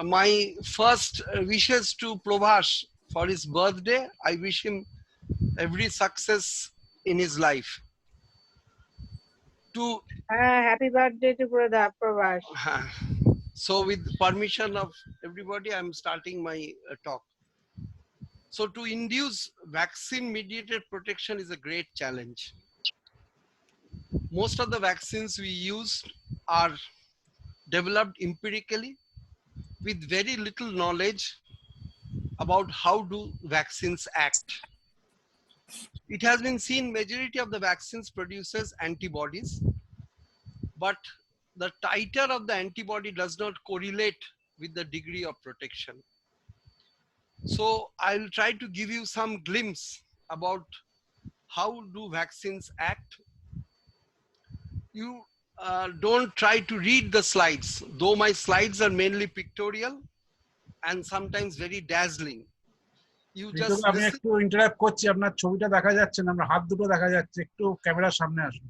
My first wishes to Prabhas for his birthday. I wish him every success in his life. To Happy birthday to brother Pravash. so, with permission of everybody, I'm starting my talk. So, to induce vaccine-mediated protection is a great challenge. Most of the vaccines we use are developed empirically with very little knowledge about how do vaccines act. It has been seen majority of the vaccines produces antibodies, but the titer of the antibody does not correlate with the degree of protection. So I'll try to give you some glimpse about how do vaccines act. You don't try to read the slides, though my slides are mainly pictorial and sometimes very dazzling. You ঋতুদা just আমি listen. একটু interrupt করছি, আপনার ছবিটা দেখা যাচ্ছে না, আপনার হাত দুটো দেখা যাচ্ছে, একটু ক্যামেরার সামনে আসুন।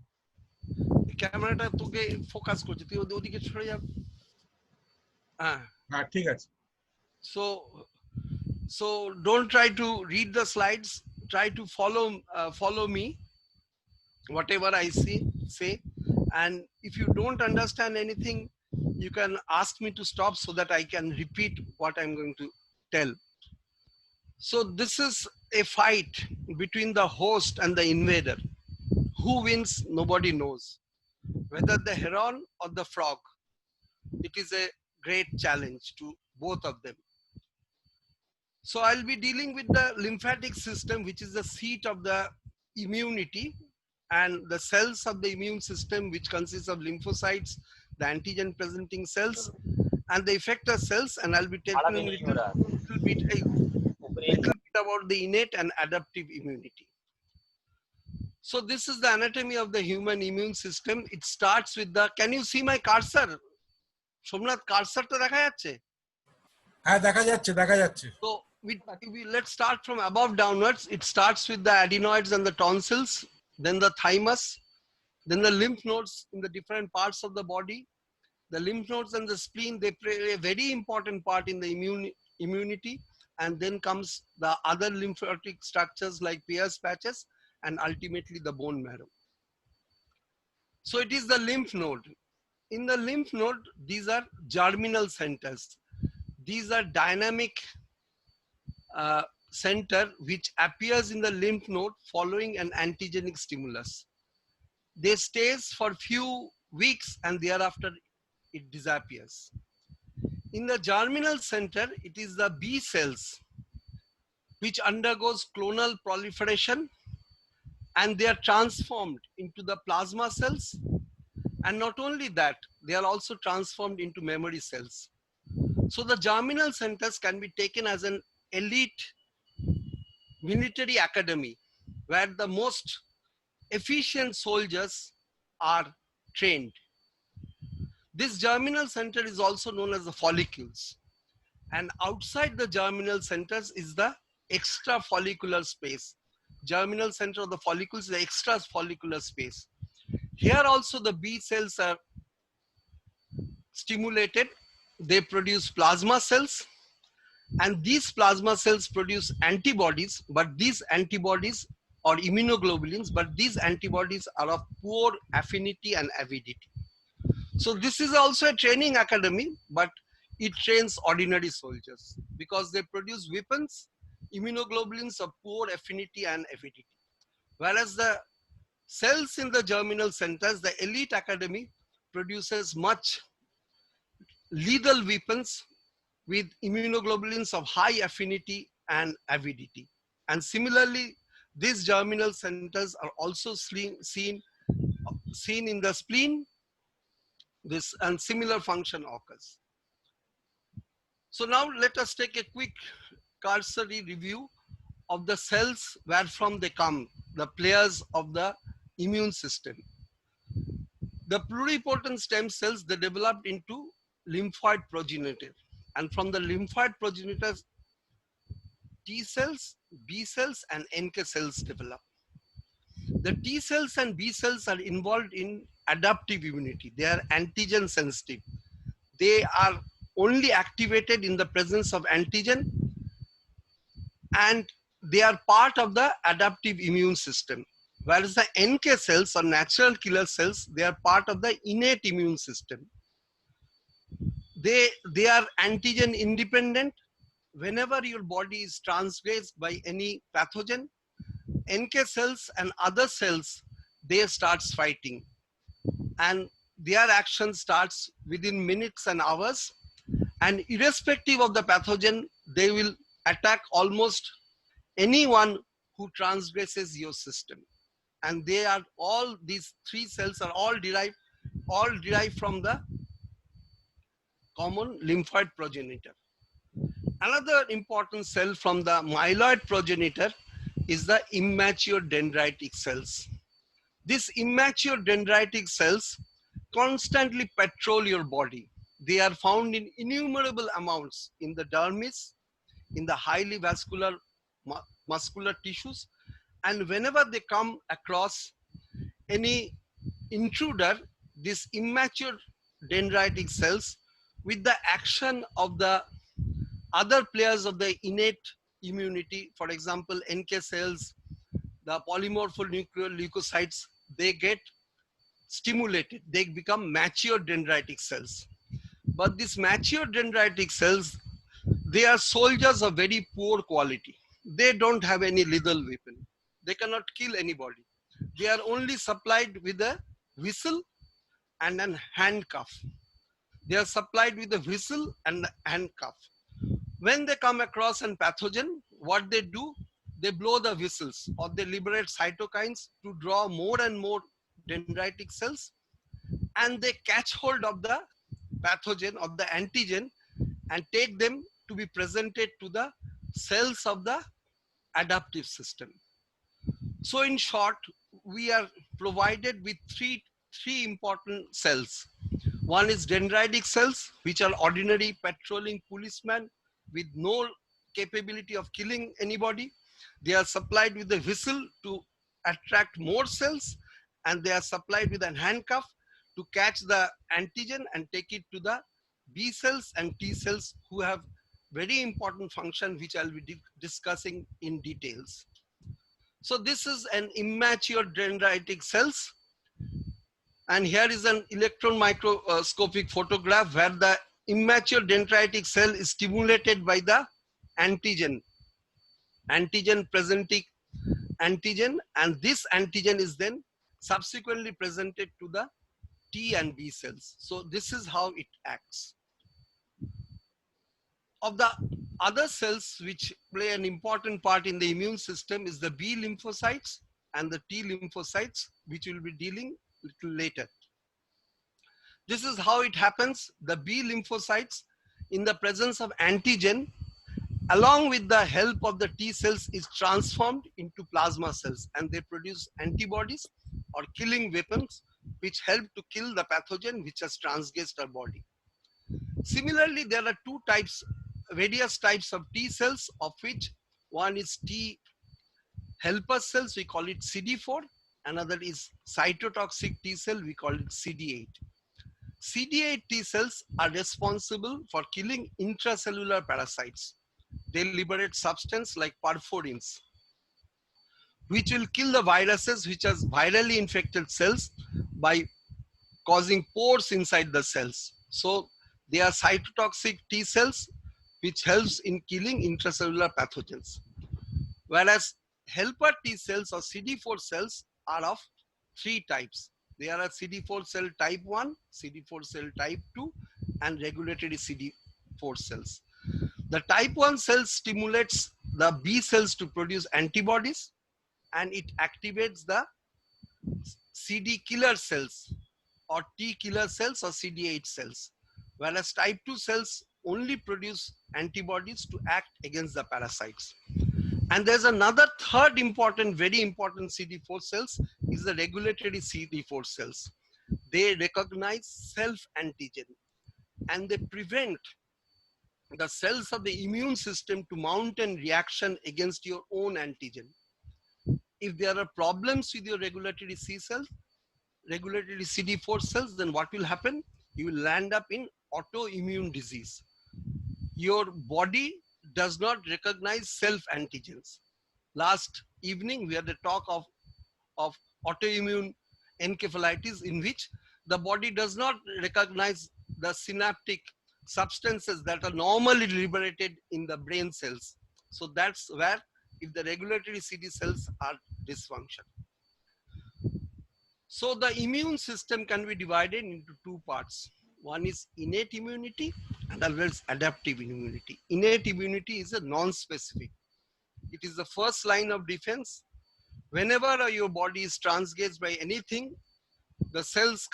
ক্যামেরাটা তোকে ফোকাস করছে, তুই ওদিকে সরে যা। হ্যাঁ, হ্যাঁ ঠিক আছে। so so don't try to read the slides, try to follow me whatever I say, and if you don't understand anything you can ask me to stop so that I can repeat what I'm going to tell. So this is a fight between the host and the invader. Who wins? Nobody knows. Whether the heron or the frog, it is a great challenge to both of them. So I'll be dealing with the lymphatic system, which is the seat of the immunity, and the cells of the immune system, which consists of lymphocytes, the antigen presenting cells, and the effector cells. And I'll be telling a little bit about the innate and adaptive immunity. So this is the anatomy of the human immune system. It starts with the, can you see my cursor? Somnath, cursor to দেখা যাচ্ছে? হ্যাঁ দেখা যাচ্ছে, দেখা যাচ্ছে। So let's start from above downwards. It starts with the adenoids and the tonsils, then the thymus, then the lymph nodes in the different parts of the body. The lymph nodes and the spleen, they play a very important part in the immunity. And then comes the other lymphatic structures like Peyer's patches and ultimately the bone marrow. So it is the lymph node. In the lymph node, these are germinal centers. These are dynamic center which appears in the lymph node following an antigenic stimulus. They stays for few weeks and thereafter it disappears. In the germinal center, it is the B cells which undergoes clonal proliferation and they are transformed into the plasma cells. And not only that, they are also transformed into memory cells. So the germinal centers can be taken as an elite military academy where the most efficient soldiers are trained. This germinal center is also known as the follicles. And outside the germinal centers is the extra follicular space. Germinal center of the follicles is the extra follicular space. Here also the B cells are stimulated. They produce plasma cells. And these plasma cells produce antibodies, but these antibodies or immunoglobulins, but these antibodies are of poor affinity and avidity. So this is also a training academy, but it trains ordinary soldiers because they produce weapons, immunoglobulins of poor affinity and avidity. Whereas the cells in the germinal centers, the elite academy produces much lethal weapons with immunoglobulins of high affinity and avidity. And similarly, these germinal centers are also seen in the spleen. This and similar function occurs. So now let us take a quick cursory review of the cells where from they come, the players of the immune system. The pluripotent stem cells, they developed into lymphoid progenitor. And from the lymphoid progenitors, T cells, B cells, and NK cells develop. The T cells and B cells are involved in adaptive immunity. They are antigen sensitive. they are only activated in the presence of antigen, and they are part of the adaptive immune system. Whereas the NK cells or natural killer cells, they are part of the innate immune system. They are antigen independent. Whenever your body is transgressed by any pathogen, NK cells and other cells, they starts fighting, and their action starts within minutes and hours, and irrespective of the pathogen, they will attack almost anyone who transgresses your system. And they are all, these three cells are all derived from the common lymphoid progenitor. Another important cell from the myeloid progenitor is the immature dendritic cells. These immature dendritic cells constantly patrol your body. They are found in innumerable amounts in the dermis, in the highly vascular muscular tissues, and whenever they come across any intruder, these immature dendritic cells, with the action of the other players of the innate immunity, for example, NK cells, the polymorphonuclear leukocytes, they get stimulated. They become mature dendritic cells. But these mature dendritic cells, they are soldiers of very poor quality. They don't have any lethal weapon. They cannot kill anybody. They are only supplied with a whistle and a handcuff. They are supplied with a whistle and a handcuff. When they come across an pathogen, what they do, they blow the whistles or they liberate cytokines to draw more and more dendritic cells, and they catch hold of the pathogen or the antigen and take them to be presented to the cells of the adaptive system. So in short, we are provided with three important cells. One is dendritic cells, which are ordinary patrolling policemen with no capability of killing anybody. They are supplied with a whistle to attract more cells, and they are supplied with a handcuff to catch the antigen and take it to the B cells and T cells, who have very important function, which I'll be discussing in details. So this is an immature dendritic cells. And here is an electron microscopic photograph where the immature dendritic cell is stimulated by the antigen presenting antigen, and this antigen is then subsequently presented to the T and B cells. So this is how it acts. Of the other cells which play an important part in the immune system is the B lymphocytes and the T lymphocytes, which we'll be dealing a little later. This is how it happens. The B lymphocytes, in the presence of antigen, along with the help of the T cells, is transformed into plasma cells, and they produce antibodies or killing weapons which help to kill the pathogen which has transgressed our body. Similarly, there are various types of T cells, of which one is T helper cells, we call it CD4. Another is cytotoxic T cell, we call it CD8. CD8 T cells are responsible for killing intracellular parasites. They liberate substance like perforins, which will kill the viruses which has virally infected cells by causing pores inside the cells. So they are cytotoxic T cells, which helps in killing intracellular pathogens. Whereas helper T cells or CD4 cells are of three types. They are a CD4 cell type 1, CD4 cell type 2, and regulatory CD4 cells. The type 1 cell stimulates the B cells to produce antibodies, and it activates the CD killer cells or T killer cells or CD8 cells. Whereas type 2 cells only produce antibodies to act against the parasites. And there's another third important, very important CD4 cells is the regulatory CD4 cells. They recognize self-antigen and they prevent the cells of the immune system to mount a reaction against your own antigen. If there are problems with your regulatory C cells, regulatory CD4 cells, then what will happen? You will land up in autoimmune disease. Your body does not recognize self-antigens. Last evening, we had a talk of autoimmune encephalitis in which the body does not recognize the synaptic substances that are normally liberated in the brain cells. So that's where if the regulatory CD cells are dysfunction. So the immune system can be divided into two parts. One is innate immunity and other is adaptive immunity. Innate immunity is a non-specific. It is the first line of defense. Whenever your body is transgressed by anything, the cells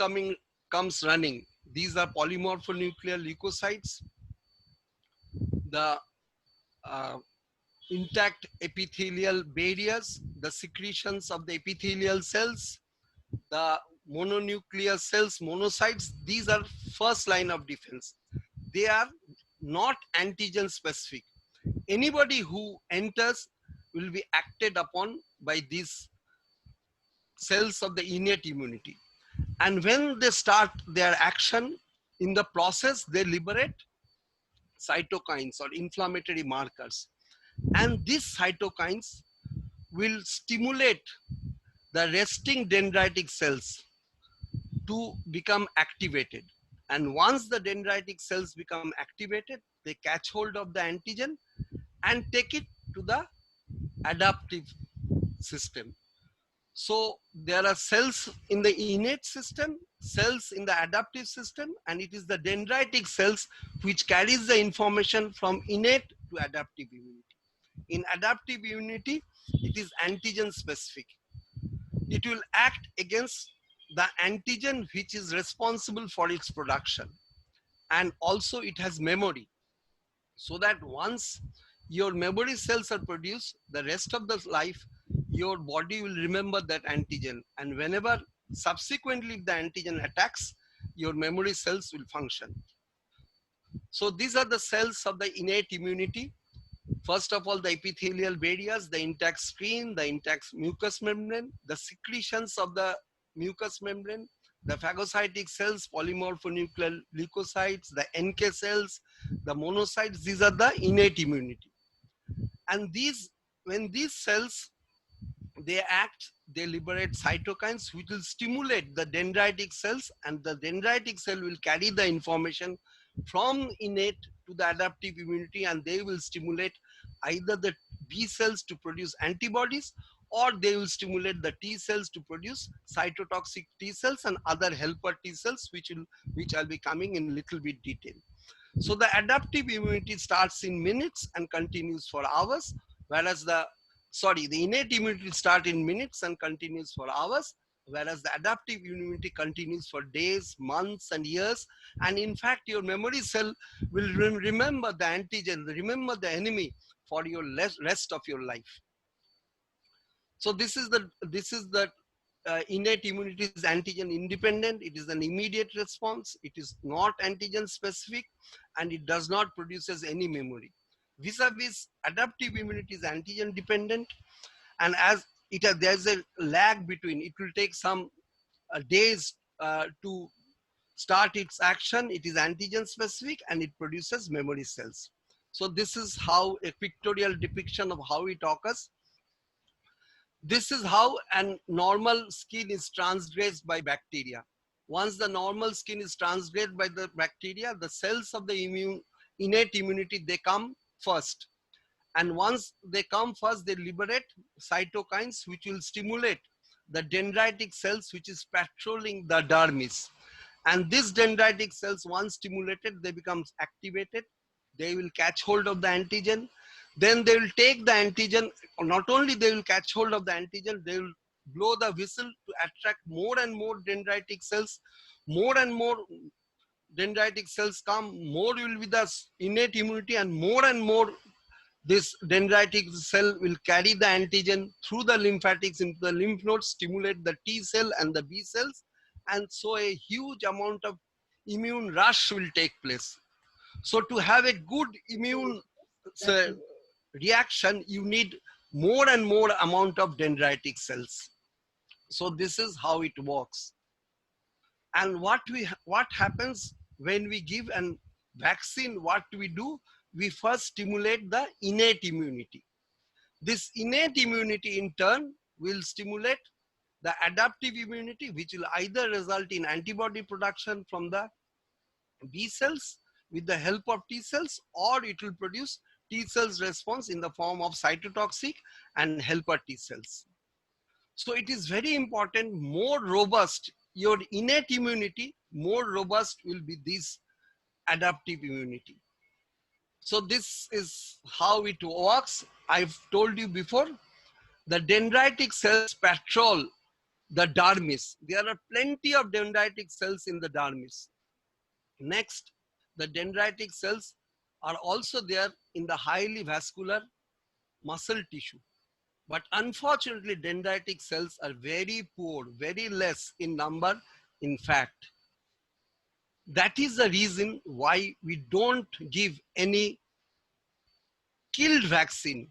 comes running. These are polymorphonuclear leukocytes, the uh, intact epithelial barriers, the secretions of the epithelial cells, the mononuclear cells, monocytes. These are first line of defense. They are not antigen specific. Anybody who enters will be acted upon by these cells of the innate immunity. And when they start their action in the process, they liberate cytokines or inflammatory markers. And these cytokines will stimulate the resting dendritic cells to become activated. And once the dendritic cells become activated, they catch hold of the antigen and take it to the adaptive system. So there are cells in the innate system, cells in the adaptive system, and it is the dendritic cells which carries the information from innate to adaptive immunity. In adaptive immunity, it is antigen specific. It will act against the antigen which is responsible for its production. And also it has memory. So that once your memory cells are produced, the rest of the life, your body will remember that antigen. And whenever subsequently the antigen attacks, your memory cells will function. So these are the cells of the innate immunity. First of all, the epithelial barriers, the intact screen, the intact mucous membrane, the secretions of the mucous membrane, the phagocytic cells, polymorphonuclear leukocytes, the NK cells, the monocytes, these are the innate immunity. And when these cells, they act, they liberate cytokines which will stimulate the dendritic cells, and the dendritic cell will carry the information from innate to the adaptive immunity, and they will stimulate either the B cells to produce antibodies, or they will stimulate the T cells to produce cytotoxic T cells and other helper T cells, which I'll be coming in little bit detail. So the adaptive immunity starts in minutes and continues for hours, whereas the innate immunity starts in minutes and continues for hours, whereas the adaptive immunity continues for days, months, and years. And in fact, your memory cell will remember the antigen, remember the enemy for your rest of your life. So this is the innate immunity is antigen independent. It is an immediate response. It is not antigen specific, and it does not produces any memory. Vis-a-vis adaptive immunity is antigen dependent, and as there's a lag between. It will take some days to start its action. It is antigen specific and it produces memory cells. So this is how a pictorial depiction of how it occurs. This is how a normal skin is transgressed by bacteria. Once the normal skin is transgressed by the bacteria, the cells of the innate immunity, they come first. And once they come first, they liberate cytokines which will stimulate the dendritic cells which is patrolling the dermis. And these dendritic cells, once stimulated, they become activated. They will catch hold of the antigen. Then they will take the antigen. Not only they will catch hold of the antigen, they will blow the whistle to attract more and more dendritic cells. More and more dendritic cells come, more will be the innate immunity, and more this dendritic cell will carry the antigen through the lymphatics into the lymph nodes, stimulate the T cell and the B cells, and so a huge amount of immune rush will take place. So to have a good immune reaction, you need more and more amount of dendritic cells. So this is how it works. And what happens when we give an vaccine, what we do? We first stimulate the innate immunity. This innate immunity in turn will stimulate the adaptive immunity, which will either result in antibody production from the B cells with the help of T cells, or it will produce T cells response in the form of cytotoxic and helper T cells. So it is very important, more robust your innate immunity, more robust will be this adaptive immunity. So this is how it works. I've told you before, the dendritic cells patrol the dermis. There are plenty of dendritic cells in the dermis. Next, the dendritic cells are also there in the highly vascular muscle tissue. But unfortunately, dendritic cells are very poor, very less in number, in fact. That is the reason why we don't give any killed vaccine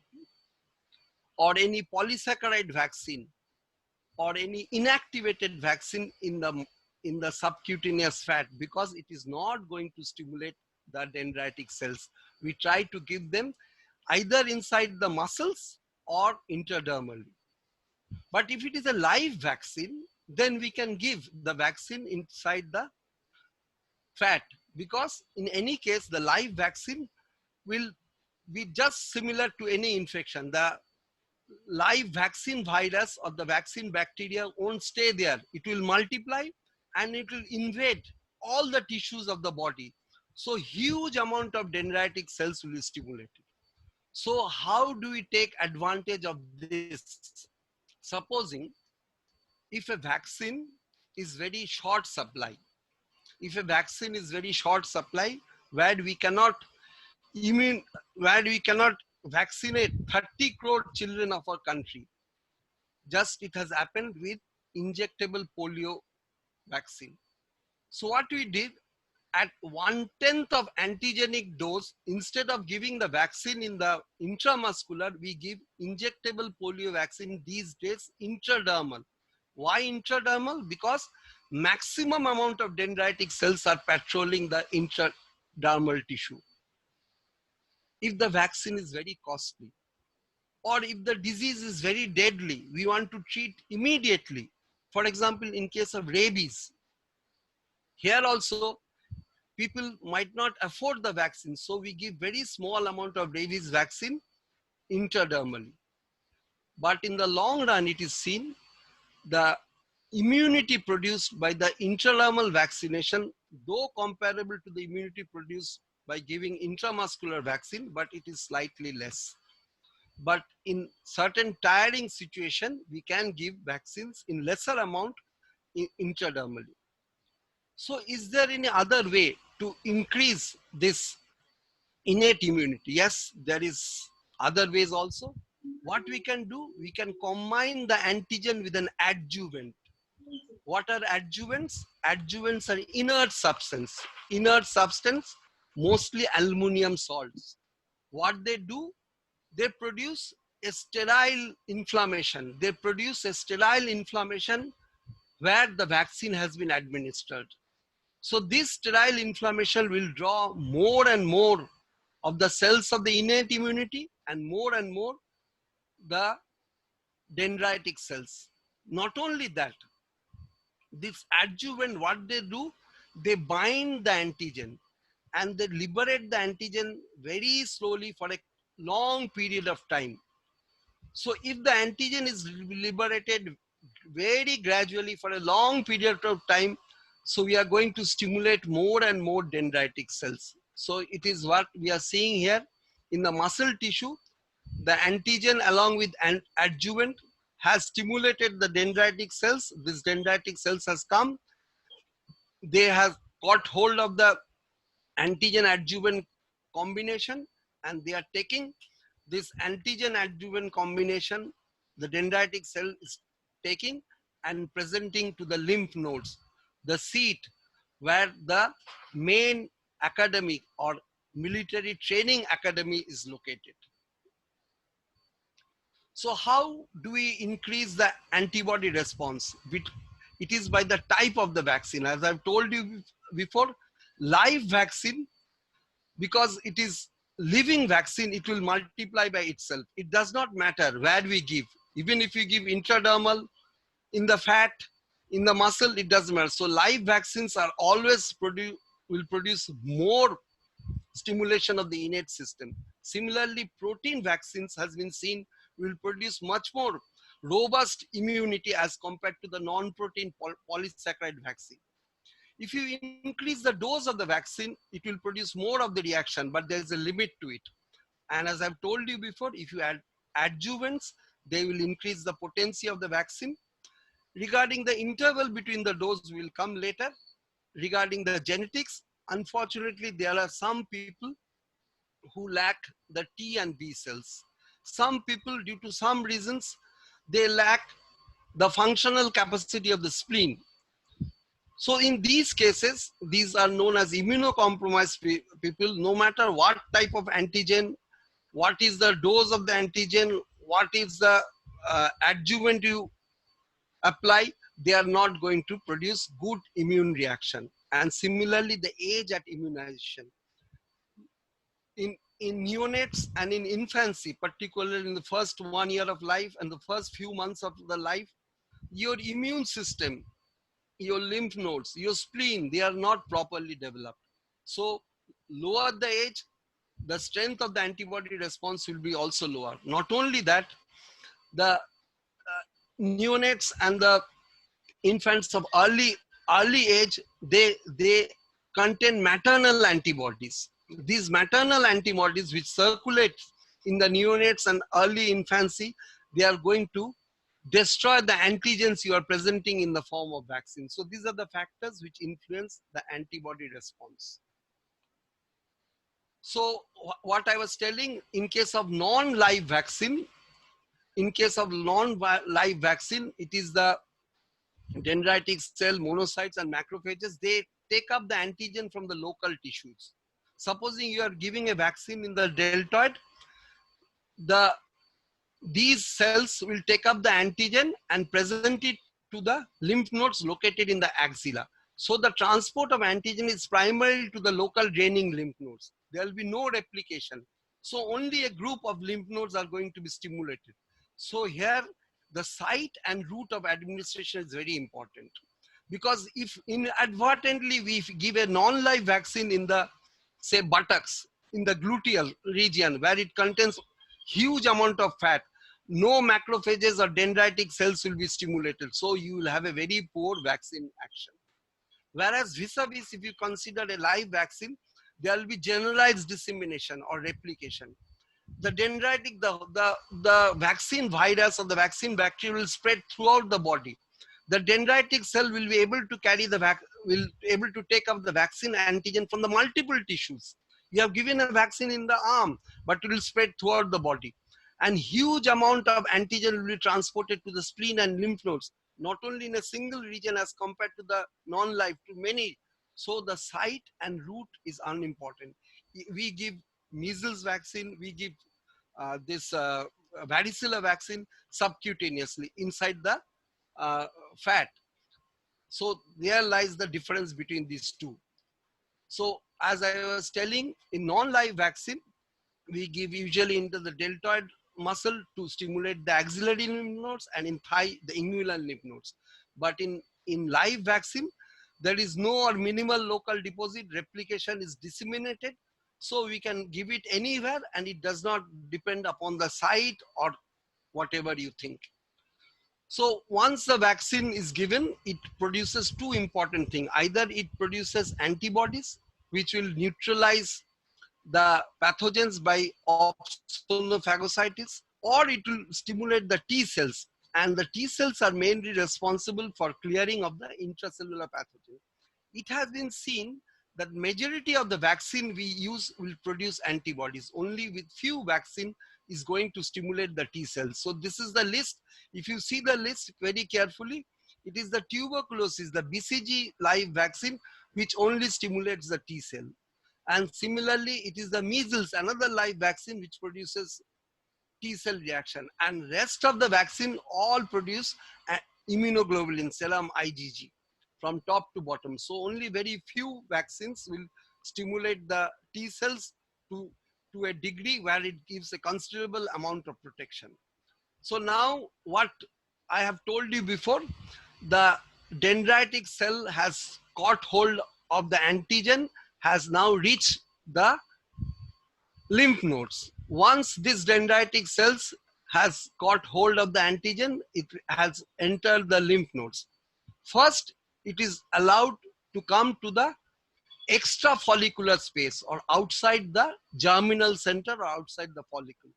or any polysaccharide vaccine or any inactivated vaccine in the subcutaneous fat, because it is not going to stimulate the dendritic cells. We try to give them either inside the muscles or intradermally. But if it is a live vaccine, then we can give the vaccine inside the fat, because in any case, the live vaccine will be just similar to any infection. The live vaccine virus or the vaccine bacteria won't stay there. It will multiply and it will invade all the tissues of the body. So huge amount of dendritic cells will be stimulated. So how do we take advantage of this? Supposing if a vaccine is very short supply, if a vaccine is very short supply, where we cannot where we cannot vaccinate 30 crore children of our country, just it has happened with injectable polio vaccine. So what we did, at 1/10 of antigenic dose, instead of giving the vaccine in the intramuscular, we give injectable polio vaccine these days intradermal. Why intradermal? Because maximum amount of dendritic cells are patrolling the intradermal tissue. If the vaccine is very costly, or if the disease is very deadly, we want to treat immediately. For example, in case of rabies, here also people might not afford the vaccine, so we give very small amount of rabies vaccine intradermally. But in the long run, it is seen the immunity produced by the intradermal vaccination, though comparable to the immunity produced by giving intramuscular vaccine, but it is slightly less. But in certain tiring situation, we can give vaccines in lesser amount intradermally. So is there any other way to increase this innate immunity? Yes, there is other ways also. What we can do, we can combine the antigen with an adjuvant. What are adjuvants? Adjuvants are inert substance. Inert substance, mostly aluminum salts. What they do, they produce a sterile inflammation. They produce a sterile inflammation where the vaccine has been administered. So this sterile inflammation will draw more and more of the cells of the innate immunity and more the dendritic cells. Not only that, this adjuvant, what they do, they bind the antigen and they liberate the antigen very slowly for a long period of time. So if the antigen is liberated very gradually for a long period of time, so we are going to stimulate more and more dendritic cells. So it is what we are seeing here in the muscle tissue. The antigen along with an adjuvant has stimulated the dendritic cells. This dendritic cells has come. They have got hold of the antigen adjuvant combination and they are taking this antigen adjuvant combination, the dendritic cell is taking and presenting to the lymph nodes, the seat where the main academic or military training academy is located. So how do we increase the antibody response? It is by the type of the vaccine. As I've told you before, Live vaccine, because it is living vaccine, it will multiply by itself. It does not matter where we give. Even if you give intradermal, in the fat, in the muscle, it doesn't matter. So live vaccines are always will produce more stimulation of the innate system. Similarly, protein vaccines has been seen will produce much more robust immunity as compared to the non-protein polysaccharide vaccine. If you increase the dose of the vaccine, it will produce more of the reaction, but there is a limit to it. And as I've told you before, if you add adjuvants, they will increase the potency of the vaccine. Regarding the interval between the dose will come later. Regarding the genetics, unfortunately, there are some people who lack the T and B cells. Some people, due to some reasons, they lack the functional capacity of the spleen. So in these cases, these are known as immunocompromised people. No matter what type of antigen, what is the dose of the antigen, what is the adjuvant you apply, they are not going to produce good immune reaction. And similarly, the age at immunization. In neonates and in infancy, particularly in the first 1 year of life and the first few months of the life, your immune system, your lymph nodes, your spleen, they are not properly developed. So lower the age, the strength of the antibody response will be also lower. Not only that, the neonates and the infants of early age, they contain maternal antibodies. These maternal antibodies which circulate in the neonates and early infancy, they are going to destroy the antigens you are presenting in the form of vaccine. So these are the factors which influence the antibody response. So what I was telling, in case of non-live vaccine, it is the dendritic cell, monocytes and macrophages. They take up the antigen from the local tissues. Supposing you are giving a vaccine in the deltoid, these cells will take up the antigen and present it to the lymph nodes located in the axilla. So the transport of antigen is primarily to the local draining lymph nodes. There will be no replication. So only a group of lymph nodes are going to be stimulated. So here the site and route of administration is very important. Because if inadvertently we give a non-live vaccine in the, say, buttocks, in the gluteal region where it contains huge amount of fat, no macrophages or dendritic cells will be stimulated. So you will have a very poor vaccine action. Whereas vis-a-vis, if you consider a live vaccine, there will be generalized dissemination or replication. The dendritic, the vaccine virus or the vaccine bacteria will spread throughout the body. The dendritic cell will be able to carry will be able to take up the vaccine antigen from the multiple tissues. You have given a vaccine in the arm, but it will spread throughout the body. And huge amount of antigen will be transported to the spleen and lymph nodes, not only in a single region as compared to the non-live, to many. So the site and route is unimportant. We give measles vaccine, we give this varicella vaccine subcutaneously inside the fat. So there lies the difference between these two. So as I was telling, in non-live vaccine, we give usually into the deltoid muscle to stimulate the axillary lymph nodes, and in thigh, the inguinal lymph nodes. But in live vaccine, there is no or minimal local deposit, replication is disseminated. So we can give it anywhere and it does not depend upon the site or whatever you think. So once the vaccine is given, it produces two important things. Either it produces antibodies, which will neutralize the pathogens by opsonophagocytis, or it will stimulate the T cells. And the T cells are mainly responsible for clearing of the intracellular pathogen. It has been seen that majority of the vaccine we use will produce antibodies. Only with few vaccine is going to stimulate the T cells. So this is the list. If you see the list very carefully, it is the tuberculosis, the BCG live vaccine, which only stimulates the T cell. And similarly, it is the measles, another live vaccine, which produces T cell reaction. And rest of the vaccine all produce immunoglobulin, serum IgG. from top to bottom. So only very few vaccines will stimulate the T cells to a degree where it gives a considerable amount of protection. So now what I have told you before, the dendritic cell has caught hold of the antigen, has now reached the lymph nodes. Once this dendritic cells has got hold of the antigen, it has entered the lymph nodes. First, it is allowed to come to the extra follicular space or outside the germinal center or outside the follicle.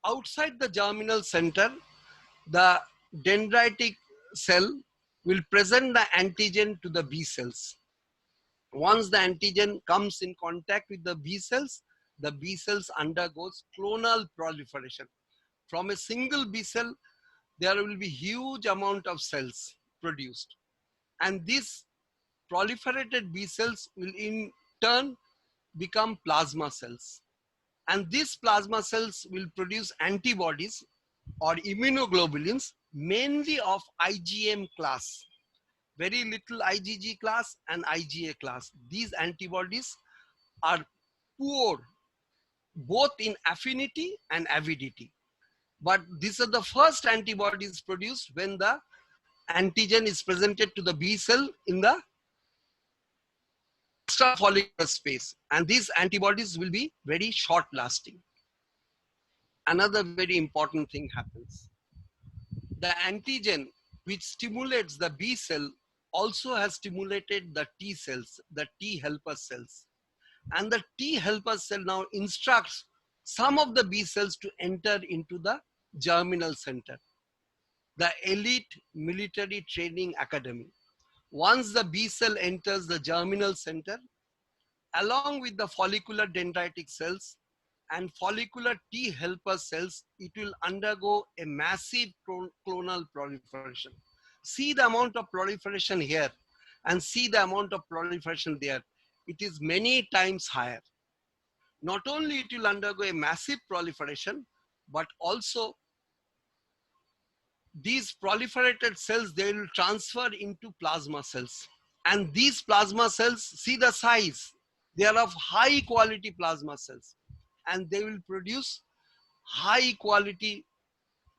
Outside the germinal center, the dendritic cell will present the antigen to the B cells. Once the antigen comes in contact with the B cells undergoes clonal proliferation. From a single B cell, there will be huge amount of cells produced. And these proliferated B cells will in turn become plasma cells. And these plasma cells will produce antibodies or immunoglobulins, mainly of IgM class. Very little IgG class and IgA class. These antibodies are poor both in affinity and avidity. But these are the first antibodies produced when the antigen is presented to the B cell in the extrafollicular space. And these antibodies will be very short lasting. Another very important thing happens. The antigen which stimulates the B cell also has stimulated the T cells, the T helper cells. And the T helper cell now instructs some of the B cells to enter into the germinal center, the elite military training academy. Once the B cell enters the germinal center, along with the follicular dendritic cells and follicular T helper cells, it will undergo a massive clonal proliferation. See the amount of proliferation here and see the amount of proliferation there. It is many times higher. Not only it will undergo a massive proliferation, but also these proliferated cells, they will transfer into plasma cells. And these plasma cells, see the size, they are of high quality plasma cells. And they will produce high quality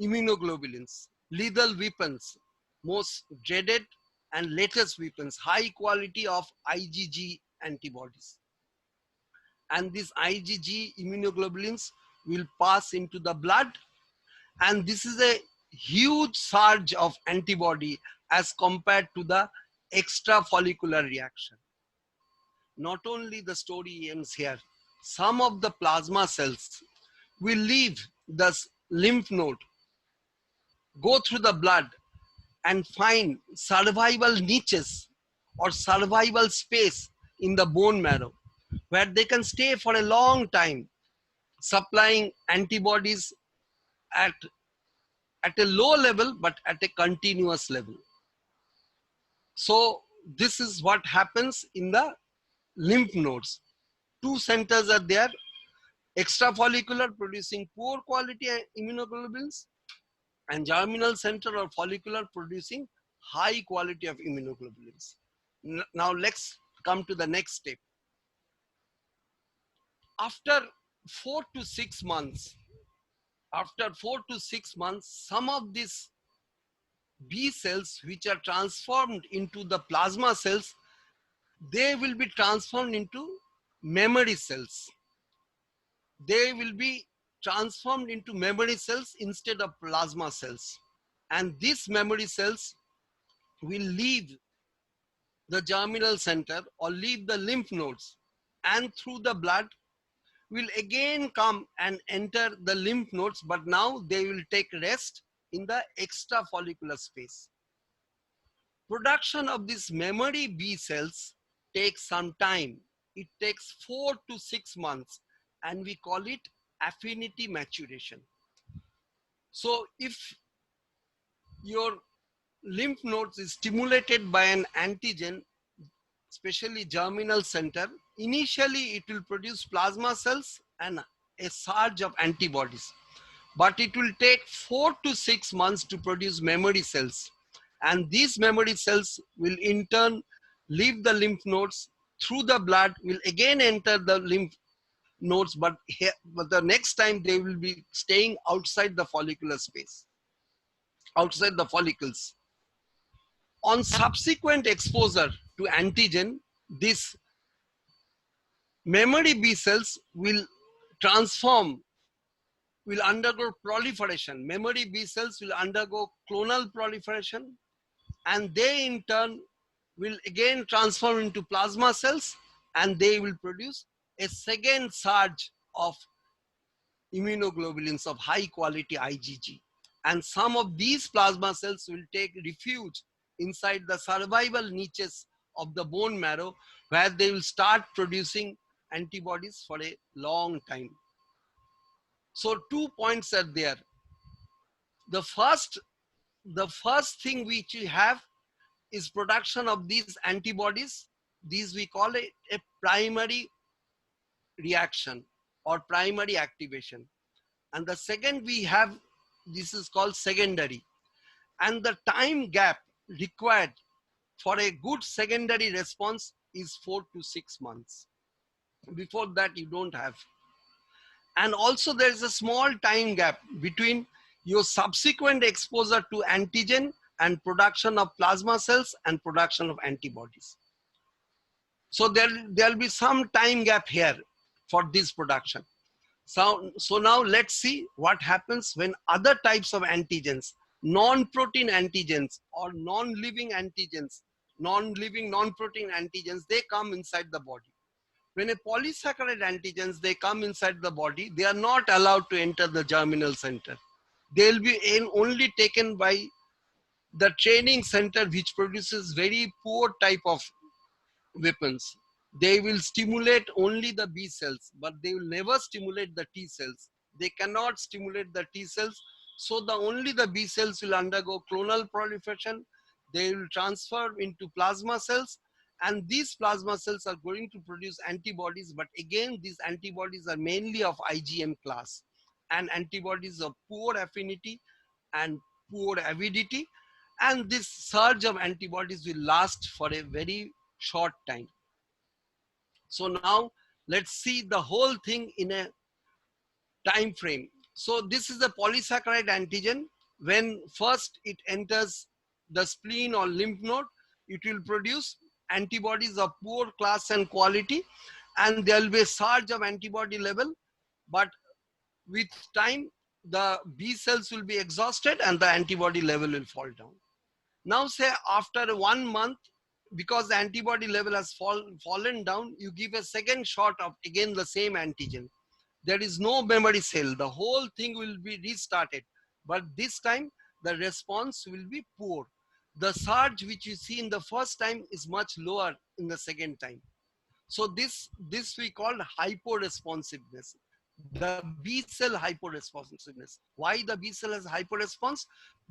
immunoglobulins, lethal weapons, most dreaded and latest weapons, high quality of IgG antibodies. And these IgG immunoglobulins will pass into the blood. And this is a huge surge of antibody as compared to the extrafollicular reaction. Not only the story ends here, some of the plasma cells will leave the lymph node, go through the blood and find survival niches or survival space in the bone marrow where they can stay for a long time, supplying antibodies at a low level, but at a continuous level. So this is what happens in the lymph nodes. Two centers are there, extrafollicular producing poor quality immunoglobulins and germinal center or follicular producing high quality of immunoglobulins. Now let's come to the next step. After 4 to 6 months, some of these B cells which are transformed into the plasma cells, they will be transformed into memory cells. They will be transformed into memory cells instead of plasma cells. And these memory cells will leave the germinal center or leave the lymph nodes and through the blood will again come and enter the lymph nodes, but now they will take rest in the extrafollicular space. Production of these memory B cells takes some time. It takes 4 to 6 months and we call it affinity maturation. So if your lymph nodes is stimulated by an antigen, especially germinal center, initially it will produce plasma cells and a surge of antibodies. But it will take 4 to 6 months to produce memory cells. And these memory cells will in turn leave the lymph nodes through the blood, will again enter the lymph nodes, but the next time they will be staying outside the follicular space, outside the follicles. On subsequent exposure to antigen, these memory B cells will transform, will undergo proliferation. Memory B cells will undergo clonal proliferation, and they in turn will again transform into plasma cells, and they will produce a second surge of immunoglobulins of high quality IgG. And some of these plasma cells will take refuge inside the survival niches of the bone marrow, where they will start producing antibodies for a long time. So 2 points are there. The first thing which we have is production of these antibodies. These we call it a primary reaction or primary activation. And the second we have, this is called secondary. And the time gap required for a good secondary response is 4 to 6 months. Before that, you don't have. And also there is a small time gap between your subsequent exposure to antigen and production of plasma cells and production of antibodies. So there'll be some time gap here for this production. So now let's see what happens when other types of antigens, non-protein antigens or non-living antigens, non-living, non-protein antigens, they come inside the body. When a polysaccharide antigens, they come inside the body, they are not allowed to enter the germinal center. They'll be only taken by the training center, which produces very poor type of weapons. They will stimulate only the B cells, but they will never stimulate the T cells. They cannot stimulate the T cells. So only the B cells will undergo clonal proliferation. They will transfer into plasma cells, and these plasma cells are going to produce antibodies. But again, these antibodies are mainly of IgM class, and antibodies of poor affinity and poor avidity. And this surge of antibodies will last for a very short time. So now let's see the whole thing in a time frame. So this is the polysaccharide antigen. When first it enters the spleen or lymph node, it will produce antibodies of poor class and quality, and there will be a surge of antibody level, but with time the B cells will be exhausted and the antibody level will fall down. Now say after 1 month, because the antibody level has fallen down, you give a second shot of again the same antigen. There is no memory cell. The whole thing will be restarted. But this time, the response will be poor. The surge which you see in the first time is much lower in the second time. So this we call hyporesponsiveness. The B cell hyporesponsiveness. Why the B cell has hyporesponse?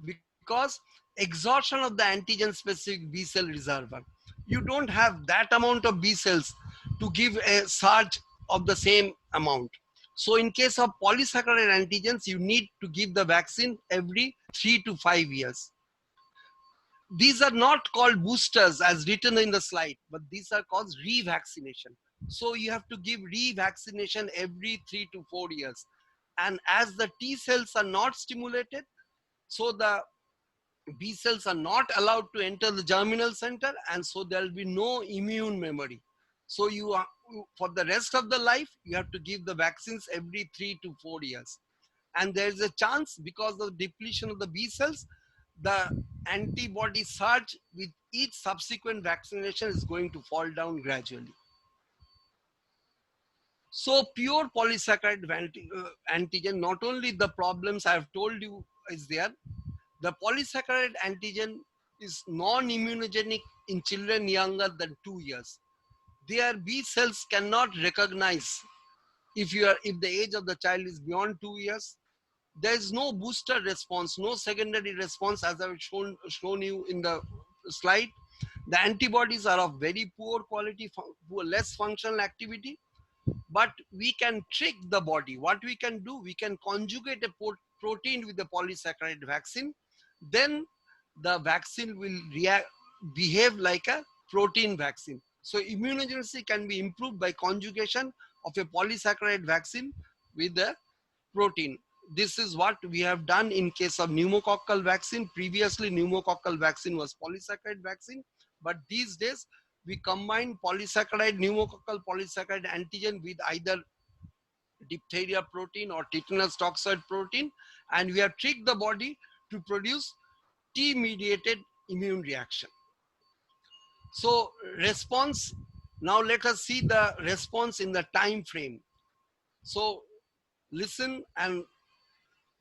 Because exhaustion of the antigen specific B cell reservoir. You don't have that amount of B cells to give a surge of the same amount. So in case of polysaccharide antigens, you need to give the vaccine every 3 to 5 years. These are not called boosters as written in the slide, but these are called revaccination. So you have to give revaccination every 3 to 4 years. And as the T cells are not stimulated, so the B cells are not allowed to enter the germinal center, and so there will be no immune memory. So you are, for the rest of the life, you have to give the vaccines every 3 to 4 years. And there is a chance, because of depletion of the B cells, the antibody surge with each subsequent vaccination is going to fall down gradually. So pure polysaccharide antigen, not only the problems I have told you is there, the polysaccharide antigen is non-immunogenic in children younger than 2 years. Their B cells cannot recognize if the age of the child is beyond 2 years. There is no booster response, no secondary response, as I've shown you in the slide. The antibodies are of very poor quality, less functional activity, but we can trick the body. What we can do, we can conjugate a protein with the polysaccharide vaccine. Then the vaccine will behave like a protein vaccine. So immunogenicity can be improved by conjugation of a polysaccharide vaccine with a protein. This is what we have done in case of pneumococcal vaccine. Previously, pneumococcal vaccine was polysaccharide vaccine, but these days we combine polysaccharide, pneumococcal polysaccharide antigen with either diphtheria protein or tetanus toxoid protein, and we have tricked the body to produce T-mediated immune reaction. So response, now let us see the response in the time frame. So listen and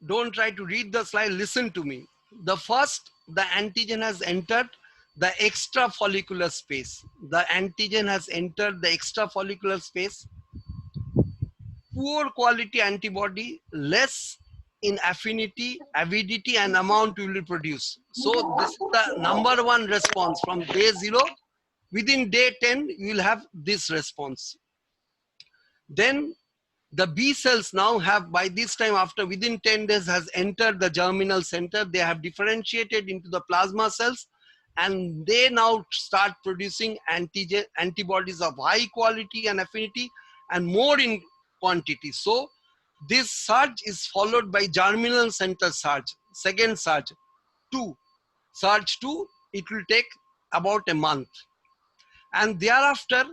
don't try to read the slide, listen to me. The first, the antigen has entered the extrafollicular space. The antigen has entered the extrafollicular space. Poor quality antibody, less in affinity, avidity, and amount will be produced. So this is the number one response from day 0. Within day 10, you will have this response. Then the B cells now have, by this time after within 10 days, has entered the germinal center. They have differentiated into the plasma cells, and they now start producing antibodies of high quality and affinity and more in quantity. So this surge is followed by germinal center surge, second surge, 2. Surge 2, it will take about a month. And thereafter,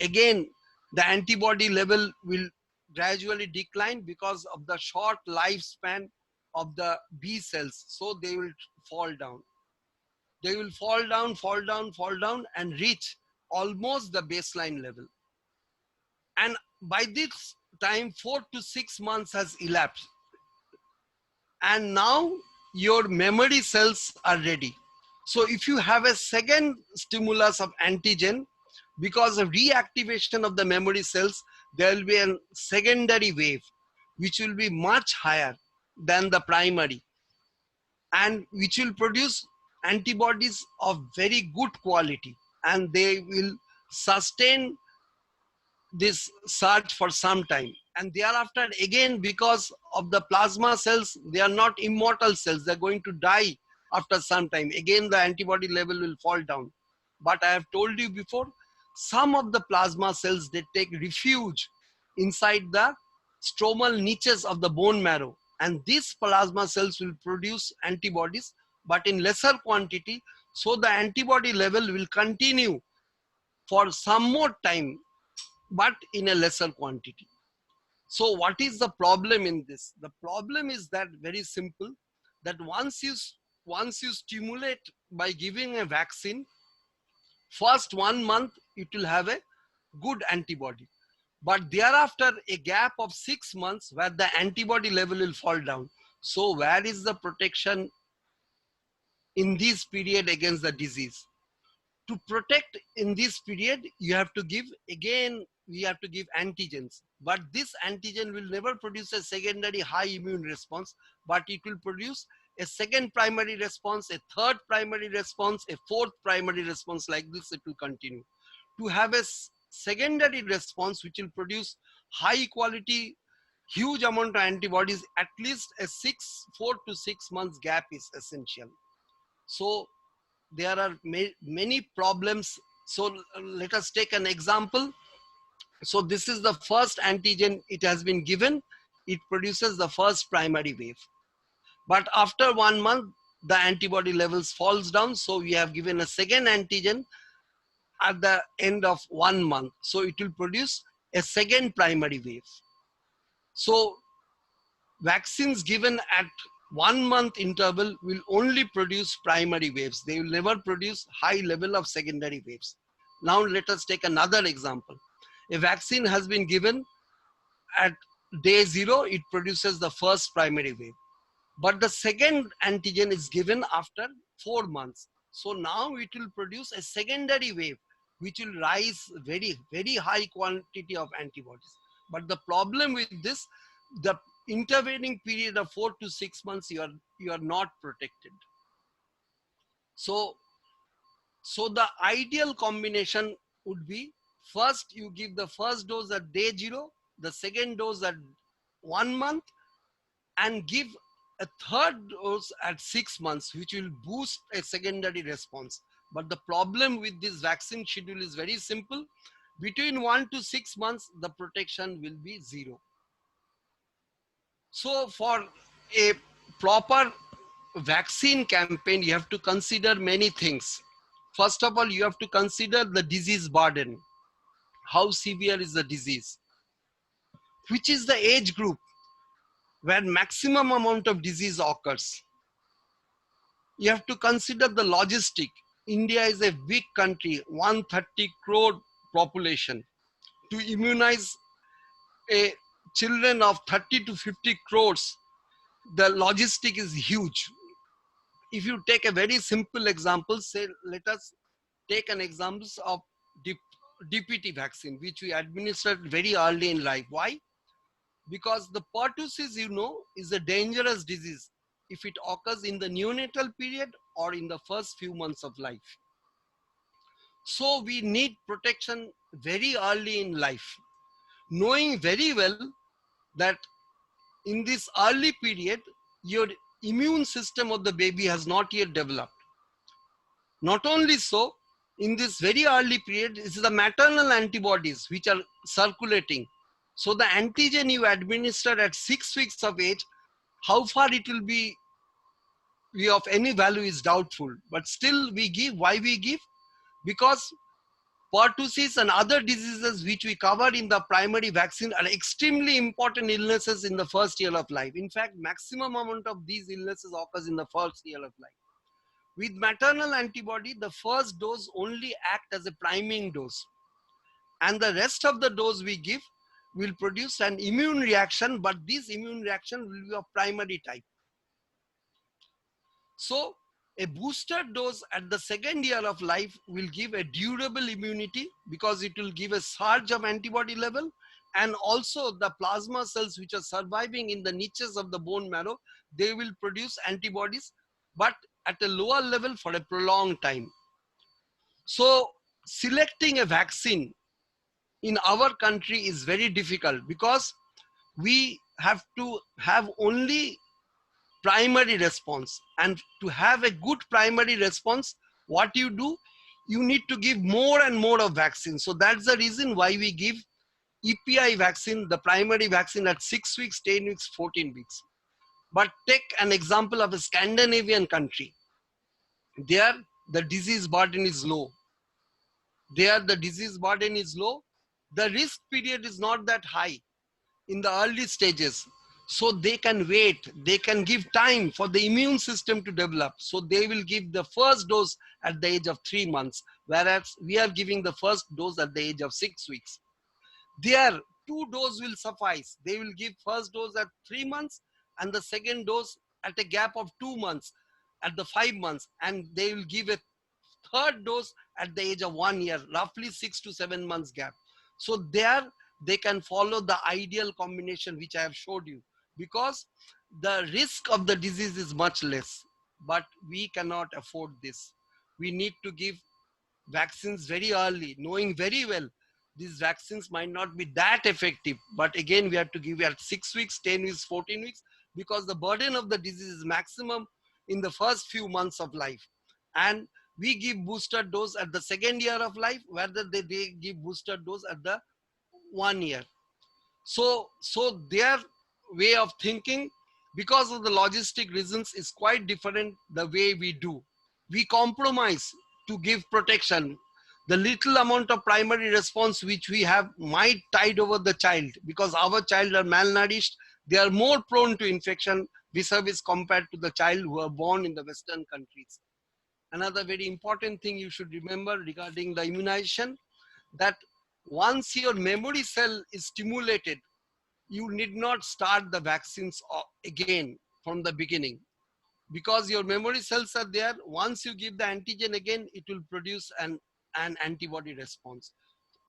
again, the antibody level will gradually decline because of the short lifespan of the B cells. So they will fall down. They will fall down, fall down, fall down, and reach almost the baseline level. And by this time, 4 to 6 months has elapsed. And now your memory cells are ready. So if you have a second stimulus of antigen, because of reactivation of the memory cells, there will be a secondary wave, which will be much higher than the primary, and which will produce antibodies of very good quality, and they will sustain this surge for some time. And thereafter, again, because of the plasma cells, they are not immortal cells. They're going to die after some time. Again, the antibody level will fall down. But I have told you before, some of the plasma cells, they take refuge inside the stromal niches of the bone marrow. And these plasma cells will produce antibodies, but in lesser quantity. So the antibody level will continue for some more time, but in a lesser quantity. So what is the problem in this? The problem is that very simple, that once you stimulate by giving a vaccine, first 1 month it will have a good antibody. But thereafter a gap of 6 months where the antibody level will fall down. So where is the protection in this period against the disease? To protect in this period, you have to give, again, we have to give antigens. But this antigen will never produce a secondary high immune response, but it will produce a second primary response, a third primary response, a fourth primary response. Like this, it will continue. To have a secondary response, which will produce high quality, huge amount of antibodies, at least a 4 to 6 months gap is essential. So there are many problems. So let us take an example. So this is the first antigen, it has been given. It produces the first primary wave. But after 1 month, the antibody levels falls down. So we have given a second antigen at the end of 1 month. So it will produce a second primary wave. So vaccines given at 1 month interval will only produce primary waves. They will never produce high level of secondary waves. Now let us take another example. A vaccine has been given at day 0, it produces the first primary wave. But the second antigen is given after 4 months. So now it will produce a secondary wave, which will rise very, very high quantity of antibodies. But the problem with this, the intervening period of 4 to 6 months, you are not protected. So the ideal combination would be, first you give the first dose at day 0, the second dose at 1 month, and give a third dose at 6 months, which will boost a secondary response. But the problem with this vaccine schedule is very simple. Between 1 to 6 months, the protection will be zero. So for a proper vaccine campaign, you have to consider many things. First of all, you have to consider the disease burden. How severe is the disease? Which is the age group where maximum amount of disease occurs? You have to consider the logistic. India is a big country, 130 crore population. To immunize a children of 30 to 50 crores, the logistic is huge. If you take a very simple example, say, let us take an example of DPT vaccine, which we administered very early in life. Why? Because the pertussis, is a dangerous disease if it occurs in the neonatal period or in the first few months of life. So we need protection very early in life, knowing very well that in this early period, your immune system of the baby has not yet developed. Not only so, in this very early period, it is the maternal antibodies which are circulating. So the antigen you administer at 6 weeks of age, how far it will be of any value is doubtful. But still we give. Why we give? Because pertussis and other diseases which we covered in the primary vaccine are extremely important illnesses in the first year of life. In fact, maximum amount of these illnesses occurs in the first year of life. With maternal antibody, the first dose only act as a priming dose. And the rest of the dose we give will produce an immune reaction, but this immune reaction will be of primary type. So a booster dose at the second year of life will give a durable immunity because it will give a surge of antibody level, and also the plasma cells which are surviving in the niches of the bone marrow, they will produce antibodies, but at a lower level for a prolonged time. So selecting a vaccine in our country is very difficult because we have to have only primary response, and to have a good primary response, what you do, you need to give more and more of vaccine. So that's the reason why we give EPI vaccine, the primary vaccine, at 6 weeks, 10 weeks, 14 weeks. But take an example of a Scandinavian country. There the disease burden is low. The risk period is not that high in the early stages. So they can wait, they can give time for the immune system to develop. So they will give the first dose at the age of 3 months, whereas we are giving the first dose at the age of 6 weeks. There, 2 doses will suffice. They will give first dose at 3 months and the second dose at a gap of 2 months at the 5 months, and they will give a third dose at the age of 1 year, roughly 6 to 7 months gap. So there they can follow the ideal combination which I have showed you, because the risk of the disease is much less, but we cannot afford this. We need to give vaccines very early, knowing very well these vaccines might not be that effective, but again we have to give at 6 weeks, 10 weeks, 14 weeks, because the burden of the disease is maximum in the first few months of life. And we give booster dose at the second year of life, whether they give booster dose at the 1 year. So their way of thinking, because of the logistic reasons, is quite different the way we do. We compromise to give protection. The little amount of primary response which we have might tide over the child, because our child are malnourished. They are more prone to infection vis-a-vis compared to the child who are born in the Western countries. Another very important thing you should remember regarding the immunization, that once your memory cell is stimulated, you need not start the vaccines again from the beginning, because your memory cells are there. Once you give the antigen again, it will produce an antibody response.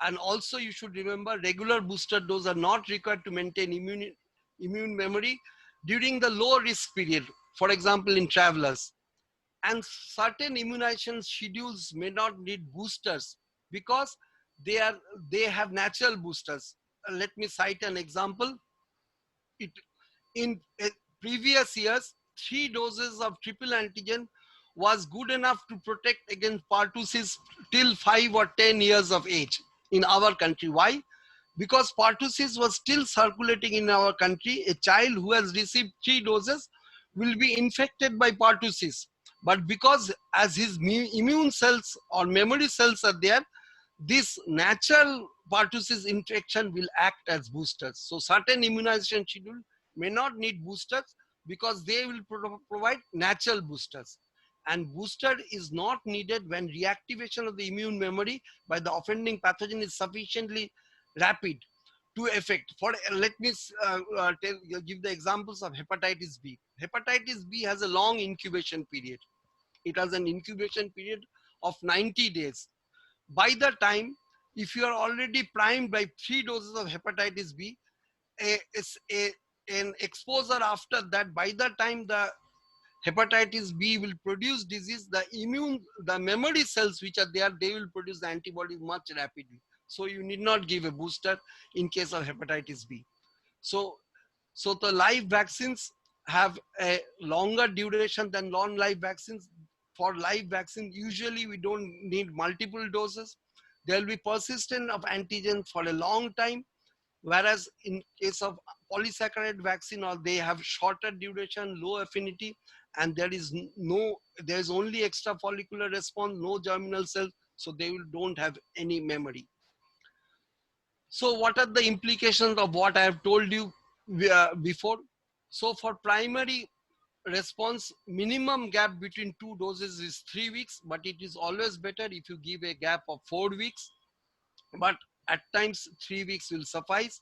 And also you should remember, regular booster doses are not required to maintain immune memory during the low risk period, for example in travelers. And certain immunization schedules may not need boosters because they have natural boosters. Let me cite an example. In previous years, 3 doses of triple antigen was good enough to protect against pertussis till 5 or 10 years of age in our country. Why? Because pertussis was still circulating in our country. A child who has received 3 doses will be infected by pertussis. But because as his immune cells or memory cells are there, this natural pertussis infection will act as boosters. So certain immunization schedule may not need boosters because they will provide natural boosters. And booster is not needed when reactivation of the immune memory by the offending pathogen is sufficiently rapid to effect. For let me give the examples of hepatitis B. Hepatitis B has a long incubation period. It has an incubation period of 90 days. By the time, if you are already primed by 3 doses of hepatitis B, an exposure after that, by the time the hepatitis B will produce disease, the memory cells which are there, they will produce the antibodies much rapidly. So you need not give a booster in case of hepatitis B. So the live vaccines have a longer duration than non-live vaccines. For live vaccine, usually we don't need multiple doses. There will be persistence of antigen for a long time. Whereas in case of polysaccharide vaccine, or they have shorter duration, low affinity, and there is only extra follicular response, no germinal cells, so they don't have any memory. So what are the implications of what I have told you before? So for primary response, minimum gap between 2 doses is 3 weeks, but it is always better if you give a gap of 4 weeks, but at times 3 weeks will suffice.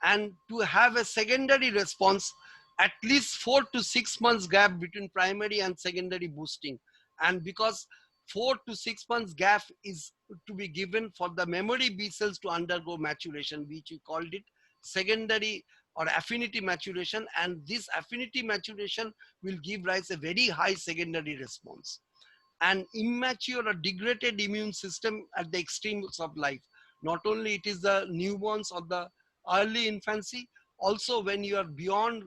And to have a secondary response, at least 4 to 6 months gap between primary and secondary boosting. And because 4 to 6 months gap is to be given for the memory B cells to undergo maturation, which we called it secondary or affinity maturation. And this affinity maturation will give rise a very high secondary response. An immature or degraded immune system at the extremes of life. Not only it is the newborns or the early infancy, also when you are beyond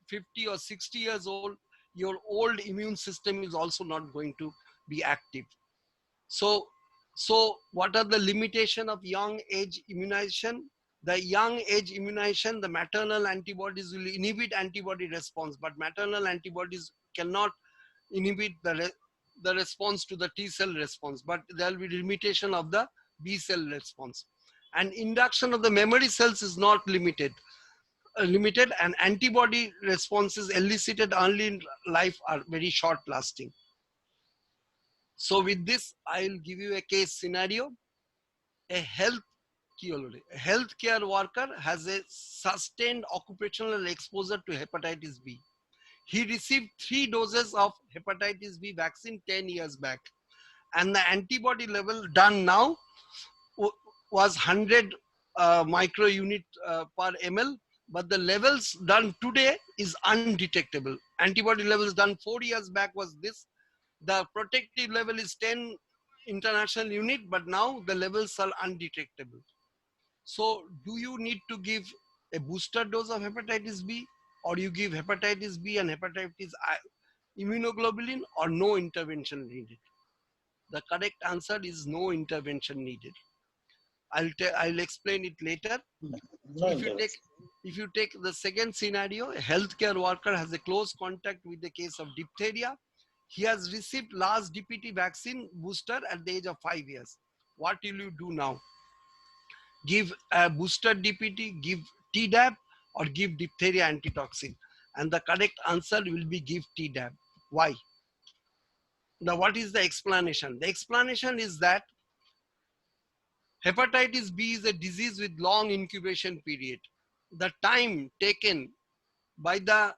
50 or 60 years old, your old immune system is also not going to be active. So what are the limitation of young age immunization? The young age immunization, the maternal antibodies will inhibit antibody response, but maternal antibodies cannot inhibit the response to the T cell response, but there will be limitation of the B cell response. And induction of the memory cells is not limited, and antibody responses elicited early in life are very short lasting. So with this, I'll give you a case scenario. A healthcare worker has a sustained occupational exposure to hepatitis B. He received 3 doses of hepatitis B vaccine 10 years back. And the antibody level done now was 100 micro unit per ml, but the levels done today is undetectable. Antibody levels done 4 years back was this. The protective level is 10 international unit, but now the levels are undetectable. So do you need to give a booster dose of hepatitis B, or you give hepatitis B and hepatitis I immunoglobulin, or no intervention needed? The correct answer is no intervention needed. I'll explain it later. So if you take the second scenario, a healthcare worker has a close contact with the case of diphtheria. He has received last DPT vaccine booster at the age of 5 years. What will you do now? Give a booster DPT, give Tdap, or give diphtheria antitoxin? And the correct answer will be give Tdap. Why? Now, what is the explanation? The explanation is that hepatitis B is a disease with long incubation period. The time taken by the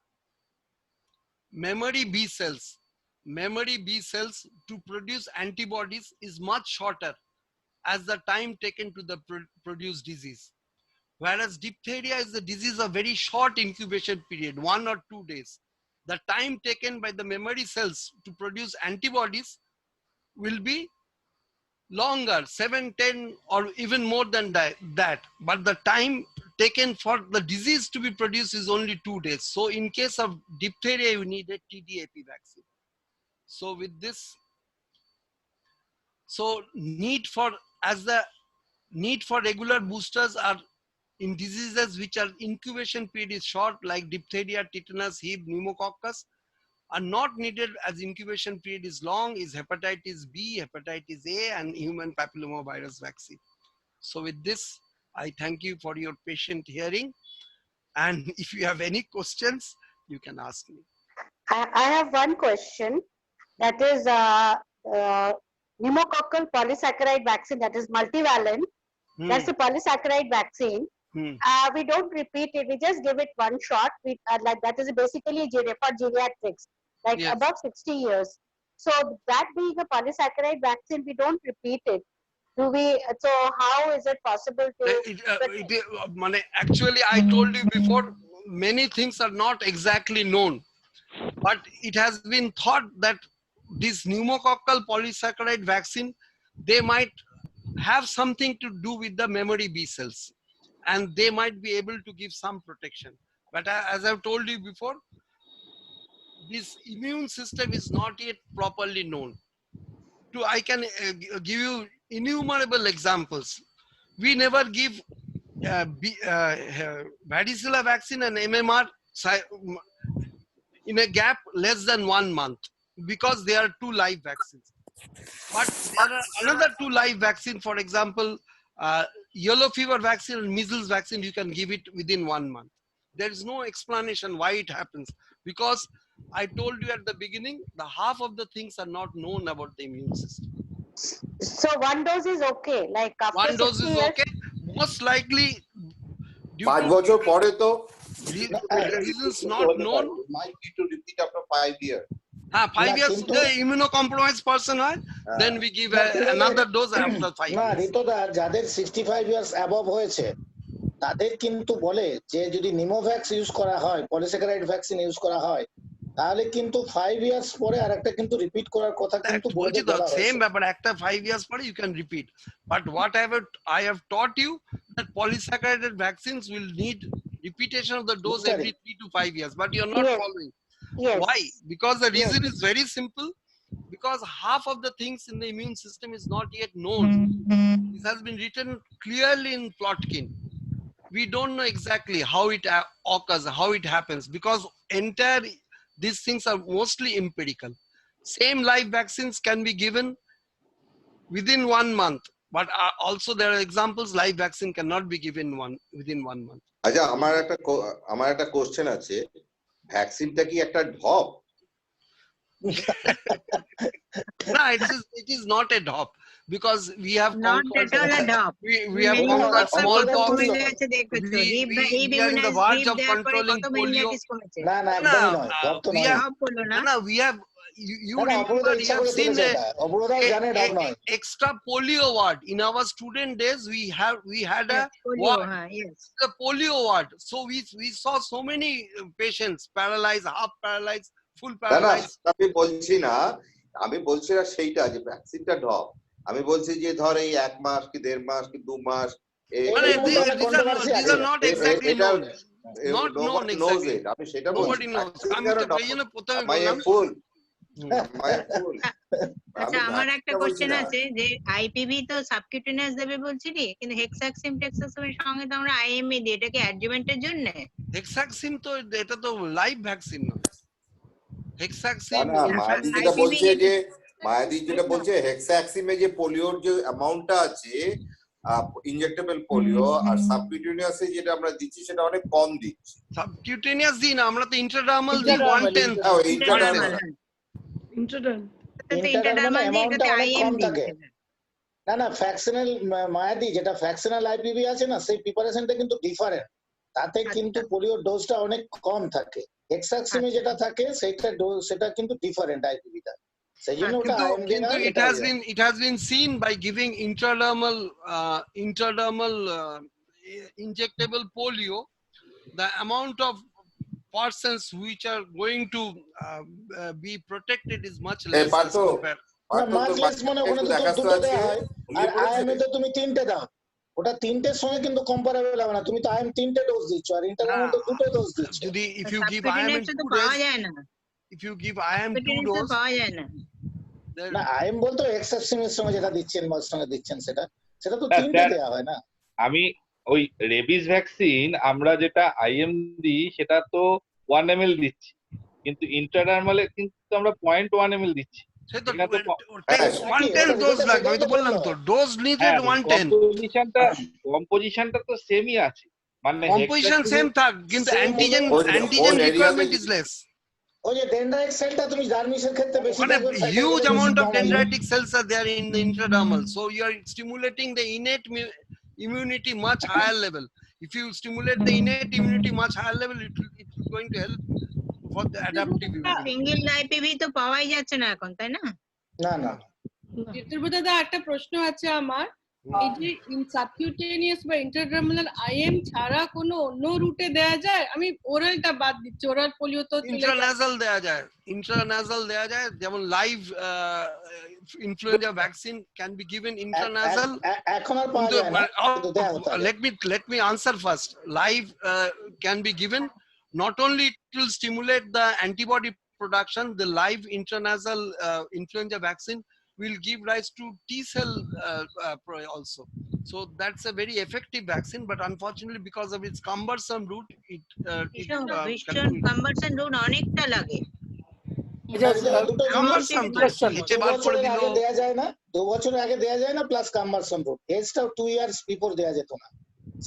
memory B cells to produce antibodies is much shorter as the time taken to the produce disease. Whereas diphtheria is a disease of very short incubation period, 1 or 2 days. The time taken by the memory cells to produce antibodies will be longer, 7, 10, or even more than that. But the time taken for the disease to be produced is only 2 days. So in case of diphtheria, you need a TDAP vaccine. So with this, so need for regular boosters are in diseases which are incubation period is short, like diphtheria, tetanus, Hib, pneumococcus, are not needed as incubation period is long, is hepatitis B, hepatitis A, and human papillomavirus vaccine. So with this, I thank you for your patient hearing. And if you have any questions, you can ask me. I have one question. That is pneumococcal polysaccharide vaccine, that is multivalent. That's a polysaccharide vaccine. We don't repeat it. We just give it one shot. We like that is basically for geriatrics, like Yes. above 60 years. So that being a polysaccharide vaccine, we don't repeat it. Do we? So how is it possible to? Actually, I told you before, many things are not exactly known, but it has been thought that this pneumococcal polysaccharide vaccine, they might have something to do with the memory B cells, and they might be able to give some protection. But as I've told you before, this immune system is not yet properly known. I can give you innumerable examples. We never give varicella vaccine and MMR in a gap less than 1 month, because they are 2 live vaccines. But there are another 2 live vaccine, for example, yellow fever vaccine and measles vaccine, you can give it within 1 month. There is no explanation why it happens, because I told you at the beginning, the half of the things are not known about the immune system. So one dose is okay, like after 1 dose 60 is years, okay. Most likely, due 5 to বছর পরে তো reasons not known. might need to repeat after 5 years. 5 years the immunocompromised person, then we give another dose after 5 না years. ঋতদা যাদের 65 years above হয়েছে তাদের কিন্তু বলে যে যদি নিমোভ্যাক্স ইউজ করা হয়, পলিস্যাকারাইড ভ্যাকসিন ইউজ করা হয়, তাহলে কিন্তু 5 ইয়ার্স পরে আরেকটা কিন্তু রিপিট করার কথা কিন্তু বলছি তো সেম ব্যাপার, একটা 5 years পরে you can repeat. But whatever I have taught you, that polysaccharide vaccines will need repetition of the dose every 3 to 5 years, but you're not Yes. following. yes. Why? Because the reason is very simple. Because half of the things in the immune system is not yet known. This has been written clearly in Plotkin. We don't know exactly how it occurs, how it happens, because these things are mostly empirical. Same live vaccines can be given within 1 month, but also there are examples live vaccine cannot be given within 1 month. আচ্ছা, আমার একটা question আছে, ভ্যাকসিনটা কি একটা ঢপ? No, it is not a DOP, because we have Not at all a DOP. we have conquered smallpox. কমে গেছে দেখেছো, we are in the verge of controlling polio. না না একদমই নয়, ডপ তো নয়। DOP হলো না। No, we have you না, না, অপরাধ remember, you ইচ্ছা have করে seen তুলেছে এটা। অপরাধ জানে ডপ নয়। extra polio ward in our student days. We had a polio, ward, yes. the polio ward. So we saw so many patients paralyzed, half paralyzed, full না না, paralyzed. আমি বলছি না, আমি বলছি না সেইটা যে ভ্যাকসিনটা ঢপ। আমি বলছি যে ধর এই 1 মাস কি 1.5 মাস কি 2 মাস These are not exactly known. Not known exactly. আমি সেটা Nobody knows. আমি তো এই জন্য প্রথমে বললাম। আচ্ছা, আমার একটা কোশ্চেন আছে যে আইপিভি তো সাবকিউটেনিয়াস দেবে বলছিলি, কিন্তু হেক্সাক্সিম টেক্সাক্সিমের সঙ্গে তো আমরা আইএমএ দিই, এটা কি অ্যাডজুভেন্টের জন্য? হেক্সাক্সিম তো এটা তো লাইভ ভ্যাকসিন নয়। হেক্সাক্সিম মায়াদি যেটা বলছে হেক্সাক্সিমে যে পোলিওর যে অ্যামাউন্টটা আছে, ইনজেক্টেবল পোলিও, আর সাবকিউটেনিয়াসে যেটা আমরা দিচ্ছি সেটা অনেক কম দিচ্ছি। সাবকিউটেনিয়াস দিই না, আমরা তো ইন্ট্রাডার্মাল দিই 1/10। ইন্টারনাল অ্যামাউন্টটা অনেক কম থাকে। না না, ফ্যাকশনাল মায়াদি যেটা ফ্যাকশনাল আইপিভি আছে না, সেই প্রিপারেশনটা কিন্তু ডিফারেন্ট, তাতে কিন্তু পোলিও ডোজটা অনেক কম থাকে। হেক্সাক্সিমে যেটা থাকে সেটা ডোজ সেটা কিন্তু ডিফারেন্ট আইপিভিটা, সেই জন্য ওটা আইএমজি না। It has been seen by giving intradermal injectable polio, the amount of persons which are going to be protected is much less as compared. Much less মানে ওখানে তো দুটো দেওয়া হয়, আর আইএমএ তে তুমি 3টে দাও। ওটা তিনটের সঙ্গে কিন্তু কম্পারেবল হবে না। তুমি তো আইএম তিনটে ডোজ দিচ্ছ আর ইন্টারনাল তো দুটো ডোজ দিচ্ছ। যদি if you give IM in subcutaneous তো 2 পাওয়া days, যায় না, if you give IM 2 subcutaneous তো dose, পাওয়া যায় না। then না আইএম বলতে এক্সেপশনের সঙ্গে যেটা দিচ্ছেন বা সঙ্গে দিচ্ছেন সেটা তো না, তিনটে স্যার, দেওয়া হয় না। আমি ওই রেবিস ভ্যাকসিন আমরা যেটা আইএম দিই সেটা তো 1 ml দিচ্ছি, কিন্তু ইন্টারনার্মালে কিন্তু আমরা 0.1 ml দিচ্ছি। সে তো এটা তো 110 ডোজ লাগবে, আমি তো বললাম তো ডোজ নিডেড 110, কম্পোজিশনটা তো সেমই আছে, মানে কম্পোজিশন সেম থাক কিন্তু Same অ্যান্টিজেন হলেও অ্যান্টিজেন whole area রিকোয়ারমেন্ট তে ইজ লেস। ওই যে ডেনড্রাইট সেলটা তুমি জার্মিসের ক্ষেত্রে বেশি What a পাবে, ফ্যাটের huge ক্ষেত্রে amount of কম আসবে। dendritic cells are there in the intradermal, so you are stimulating the innate immunity much higher level. If you stimulate the innate immunity much higher level, it is going to help for the adaptive immunity. Single IPv তো পাওয়াই যাচ্ছে না এখন, তাই না? না না দাদা একটা প্রশ্ন আছে আমার, এই যে সাবকিউটেনিয়াস বা ইন্টারডার্মাল আইএম ছাড়া কোনো অন্য রুটে দেয়া যায়? আমি ওরালটা বাদ দিচ্ছি, ওরাল পোলিও তো চলে যায়। Intranasal দেয়া যায়, intranasal দেয়া যায়, যেমন live influenza vaccine can be given intranasal. এখন আর পাওয়া যায় না, কিন্তু দেয়া হতো আগে। Let me answer first. Live can be given. Not only it will stimulate the antibody production, the live intranasal influenza vaccine will give rise to T cell also. So that's a very effective vaccine, but unfortunately because of its cumbersome route, it ভীষণ can- conversion root অনেকটা লাগে। দুটো cumbersome তো নিচে বার করে দিল। আগে দেয়া যায় না, 2 বছর আগে দেয়া যায় না, প্লাস কাম্বারসাম রুট। এজটাও 2 ইয়ার্স বিফোর দেয়া যেত না,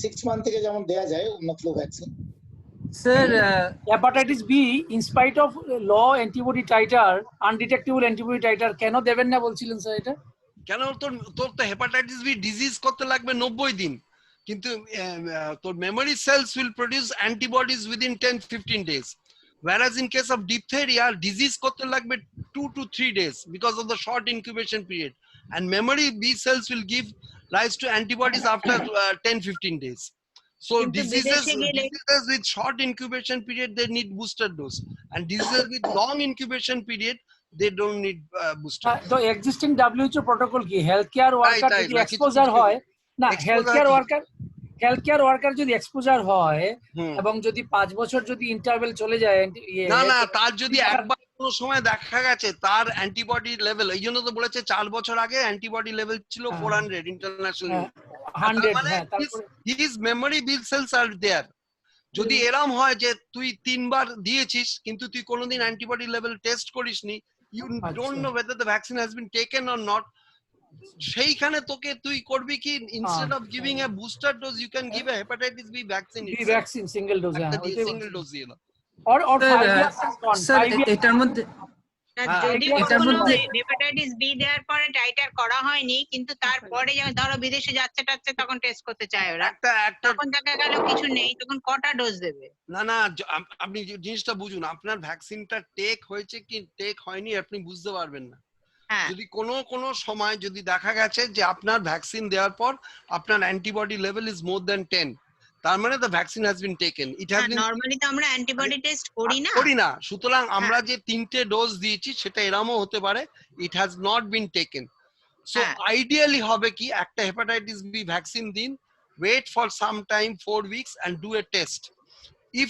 6 মান্থ থেকে যেমন দেয়া যায় অন্য flu vaccine. Sir, hepatitis B, in spite of low antibody titer, undetectable antibody titer, কেন দেবেন না বলছিলেন স্যার এটা? কেন তোর তো হেপাটাইটিস বি ডিজিজ করতে লাগবে 90 দিন, কিন্তু তোর memory cells will produce antibodies within 10-15 days, whereas in case of diphtheria disease করতে লাগবে 2 to 3 days because of the short incubation period, and memory B cells will give rise to antibodies after 10-15 days. So কিন্তু diseases বিদেশে গেলে- with short incubation period they need booster dose, and diseases with long incubation period they don't need booster. তো existing WHO protocol কি? Health care worker তাই, যদি না, exposure কিছু- হয় না, exposure হেলথ কেয়ার কি? ওয়ার্কার যদি এক্সপোজার হয় হুম। এবং যদি 5 বছর যদি ইন্টারভেল চলে যায়, না তার যদি একবার কোনো সময় দেখা গেছে তার অ্যান্টিবডি লেভেল, এই জন্য তো বলেছে 4 বছর আগে অ্যান্টিবডি লেভেল ছিল 400 ইন্টারন্যাশনাল, 100, হ্যাঁ, তারপরে হিজ মেমরি বিল সেলস আর দেয়ার। যদি এরম হয় যে তুই 3 বার দিয়েছিস কিন্তু তুই কোনোদিন অ্যান্টিবডি লেভেল টেস্ট করিসনি, you don't know whether the vaccine has been taken or not, সেইখানে তোকে তুই করবি কি, instead of giving a booster dose you can give a hepatitis B vaccine, vaccine single dose, single dose দিয়ে দাও। or Sir, 5 years is gone, sir 5 years এটার মধ্যে হ্যাঁ, যদি এটার কখনো মধ্যে হেপাটাইটিস বি দেওয়ার পরে টাইটার করা হয়নি, কিন্তু তারপরে যেমন ধরো বিদেশে যাচ্ছে টাচ্ছে তখন টেস্ট করতে চায় ওরা, একটা তখন দেখা গেল কিছু নেই, তখন কটা ডোজ দেবে? না আপনি যে জিনিসটা বুঝুন, আপনার ভ্যাকসিনটা টেক হয়েছে কি টেক হয়নি আপনি বুঝতে পারবেন না। হ্যাঁ, যদি কোনো সময় যদি দেখা গেছে যে আপনার ভ্যাকসিন দেওয়ার পর আপনার antibody level is more than 10, তার মানে the vaccine has been taken, it has been normally তো আমরা অ্যান্টিবডি টেস্ট করি না। সুতরাং আমরা যে 3টে ডোজ দিয়েছি সেটা এরমও হতে পারে it has not been taken. So হ্যাঁ। আইডিয়ালি হবে কি একটা হেপাটাইটিস বি ভ্যাকসিন দিন, wait for some time 4 weeks and do a test. If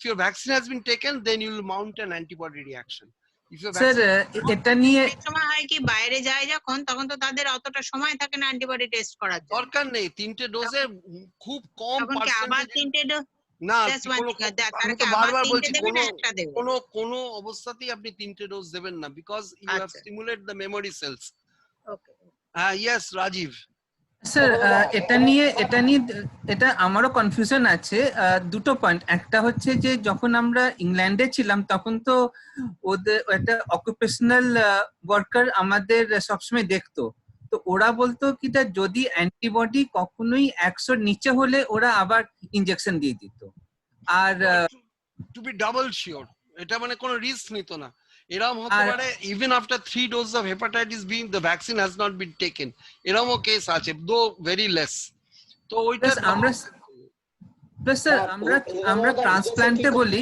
your vaccine has been taken, then you will mount an antibody reaction. If your sir vaccine, এটা নিয়ে অনেক সময় হয় কি বাইরে যায় যখন, তখন তো তাদের অতটা সময় থাকে না অ্যান্টিবডি টেস্ট করার জন্য, দরকার নেই 3টে ডোজে খুব কম তখন কি আবার পার্সেন্টেজ। 3টে ডোজ? না Just one কোনো- thing, তারা আমি কি তো আবার বারবার 3টে বলছি দেবে না একটা দেবে? কোনো অবস্থাতেই আপনি 3টে ডোজ দেবেন না, বিকজ ইউ হ্যাভ আচ্ছা। Stimulate the memory cells. Okay, yes Rajeev. Sir এটা আমারও কনফিউশন আছে। দুটো পয়েন্ট, একটা হচ্ছে যে যখন আমরা ইংল্যান্ডে ছিলাম তখন তো ওদের একটা অকুপেশনাল ওয়ার্কার আমাদের সবসময় দেখতো, তো ওরা বলতো কি যদি অ্যান্টিবডি কখনোই 100 নিচে হলে ওরা আবার ইনজেকশন দিয়ে দিত। আর টু বি ডাবল শিওর, এটা মানে কোনো রিস্ক নিত না। এরকম হতে পারে even after 3 doses of hepatitis B the vaccine has not been taken, এরকমও কেস আছে, দো ভেরি লেস। তো ওইটা আমরা স্যার আমরা ট্রান্সপ্ল্যান্টে বলি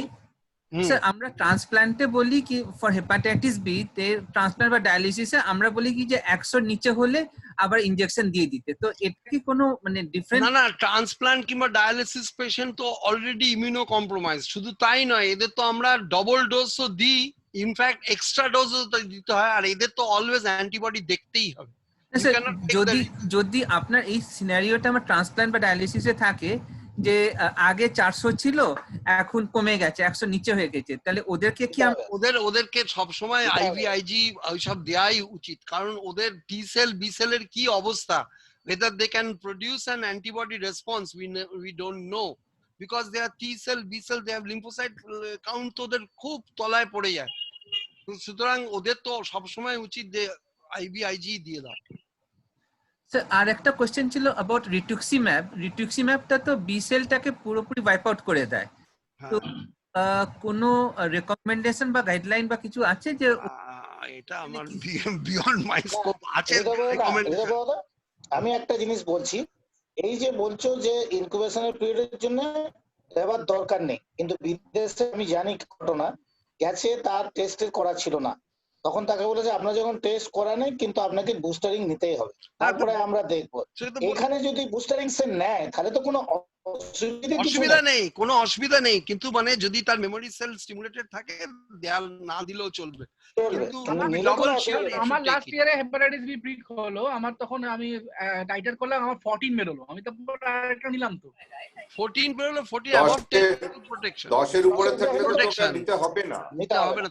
স্যার আমরা ট্রান্সপ্ল্যান্টে বলি কি ফর হেপাটাইটিস বি তে ট্রান্সপ্ল্যান্ট বা ডায়ালিসিসে আমরা বলি কি যে 100 নিচে হলে আবার ইনজেকশন দিয়ে দিতে, তো এটা কি কোনো মানে ডিফারেন্ট? না না, ট্রান্সপ্ল্যান্ট কিংবা ডায়ালিসিস পেশেন্ট তো অলরেডি ইমিউনো কম্প্রোমাইজ। শুধু তাই নয়, এদের তো আমরা ডবল ডোজও দিই, ইনফ্যাক্ট এক্সট্রা ডোজও দিতে হয়, আর এদের তো অলওয়েজ অ্যান্টিবডি দেখতেই হবে। যদি আপনার এই সিনারিওটা আমার ট্রান্সপ্ল্যান্ট বা ডায়ালিসিসে থাকে যে আগে 400 ছিল এখন কমে গেছে 100 নিচে হয়ে গেছে, তাহলে ওদেরকে কি ওদেরকে সবসময় আইভিআইজি ওইসব দেওয়াই উচিত, কারণ ওদের টি সেল বি সেলের কি অবস্থা, whether they can produce an antibody response we don't know, because they are T cell B cell, they have lymphocyte count ওদের খুব তলায় পড়ে যায়। সুতরাং ওদের তো সবসময় উচিত যে আইভিআইজি দিয়ে দাও। স্যার আর একটা কোশ্চেন ছিল অ্যাবাউট রিটুক্সিম্যাবটা তো বি সেলটাকে পুরোপুরি ওয়াইপ আউট করে দেয়, তো কোনো রেকমেন্ডেশন বা গাইডলাইন বা কিছু আছে যে এটা আমার বিয়ন্ড মাই স্কোপ আছে? আমি একটা জিনিস বলছি, এই যে বলছো যে ইনকিউবেশনের পিরিয়ডের জন্য লেবার দরকার নেই, কিন্তু বিদেশে আমি জানি ঘটনা গেছে তার টেস্ট করা ছিল না, তখন তাকে বলে যে আপনার যখন টেস্ট করা নেই কিন্তু আপনাকে বুস্টারিং নিতেই হবে, তারপরে আমরা দেখবো। এখানে যদি বুস্টারিং সে নেয় তাহলে তো কোনো অসুবিধা নেই, কোনো অসুবিধা নেই, কিন্তু মানে যদি তার মেমোরি সেল স্টিমুলেটেড থাকে দেয়াল না দিলেও চলবে। কিন্তু আমার লাস্ট ইয়ারে হেপাটাইটিস বি প্রিক হলো, আমার তখন আমি টাইটার করলাম, আমার 14 বেরোলো, আমি তো আরেকটা নিলাম তো 14 বেরোলো, 14 অ্যাবাউট প্রোটেকশন 10 এর উপরে থাকলে তো তোকে নিতে হবে না,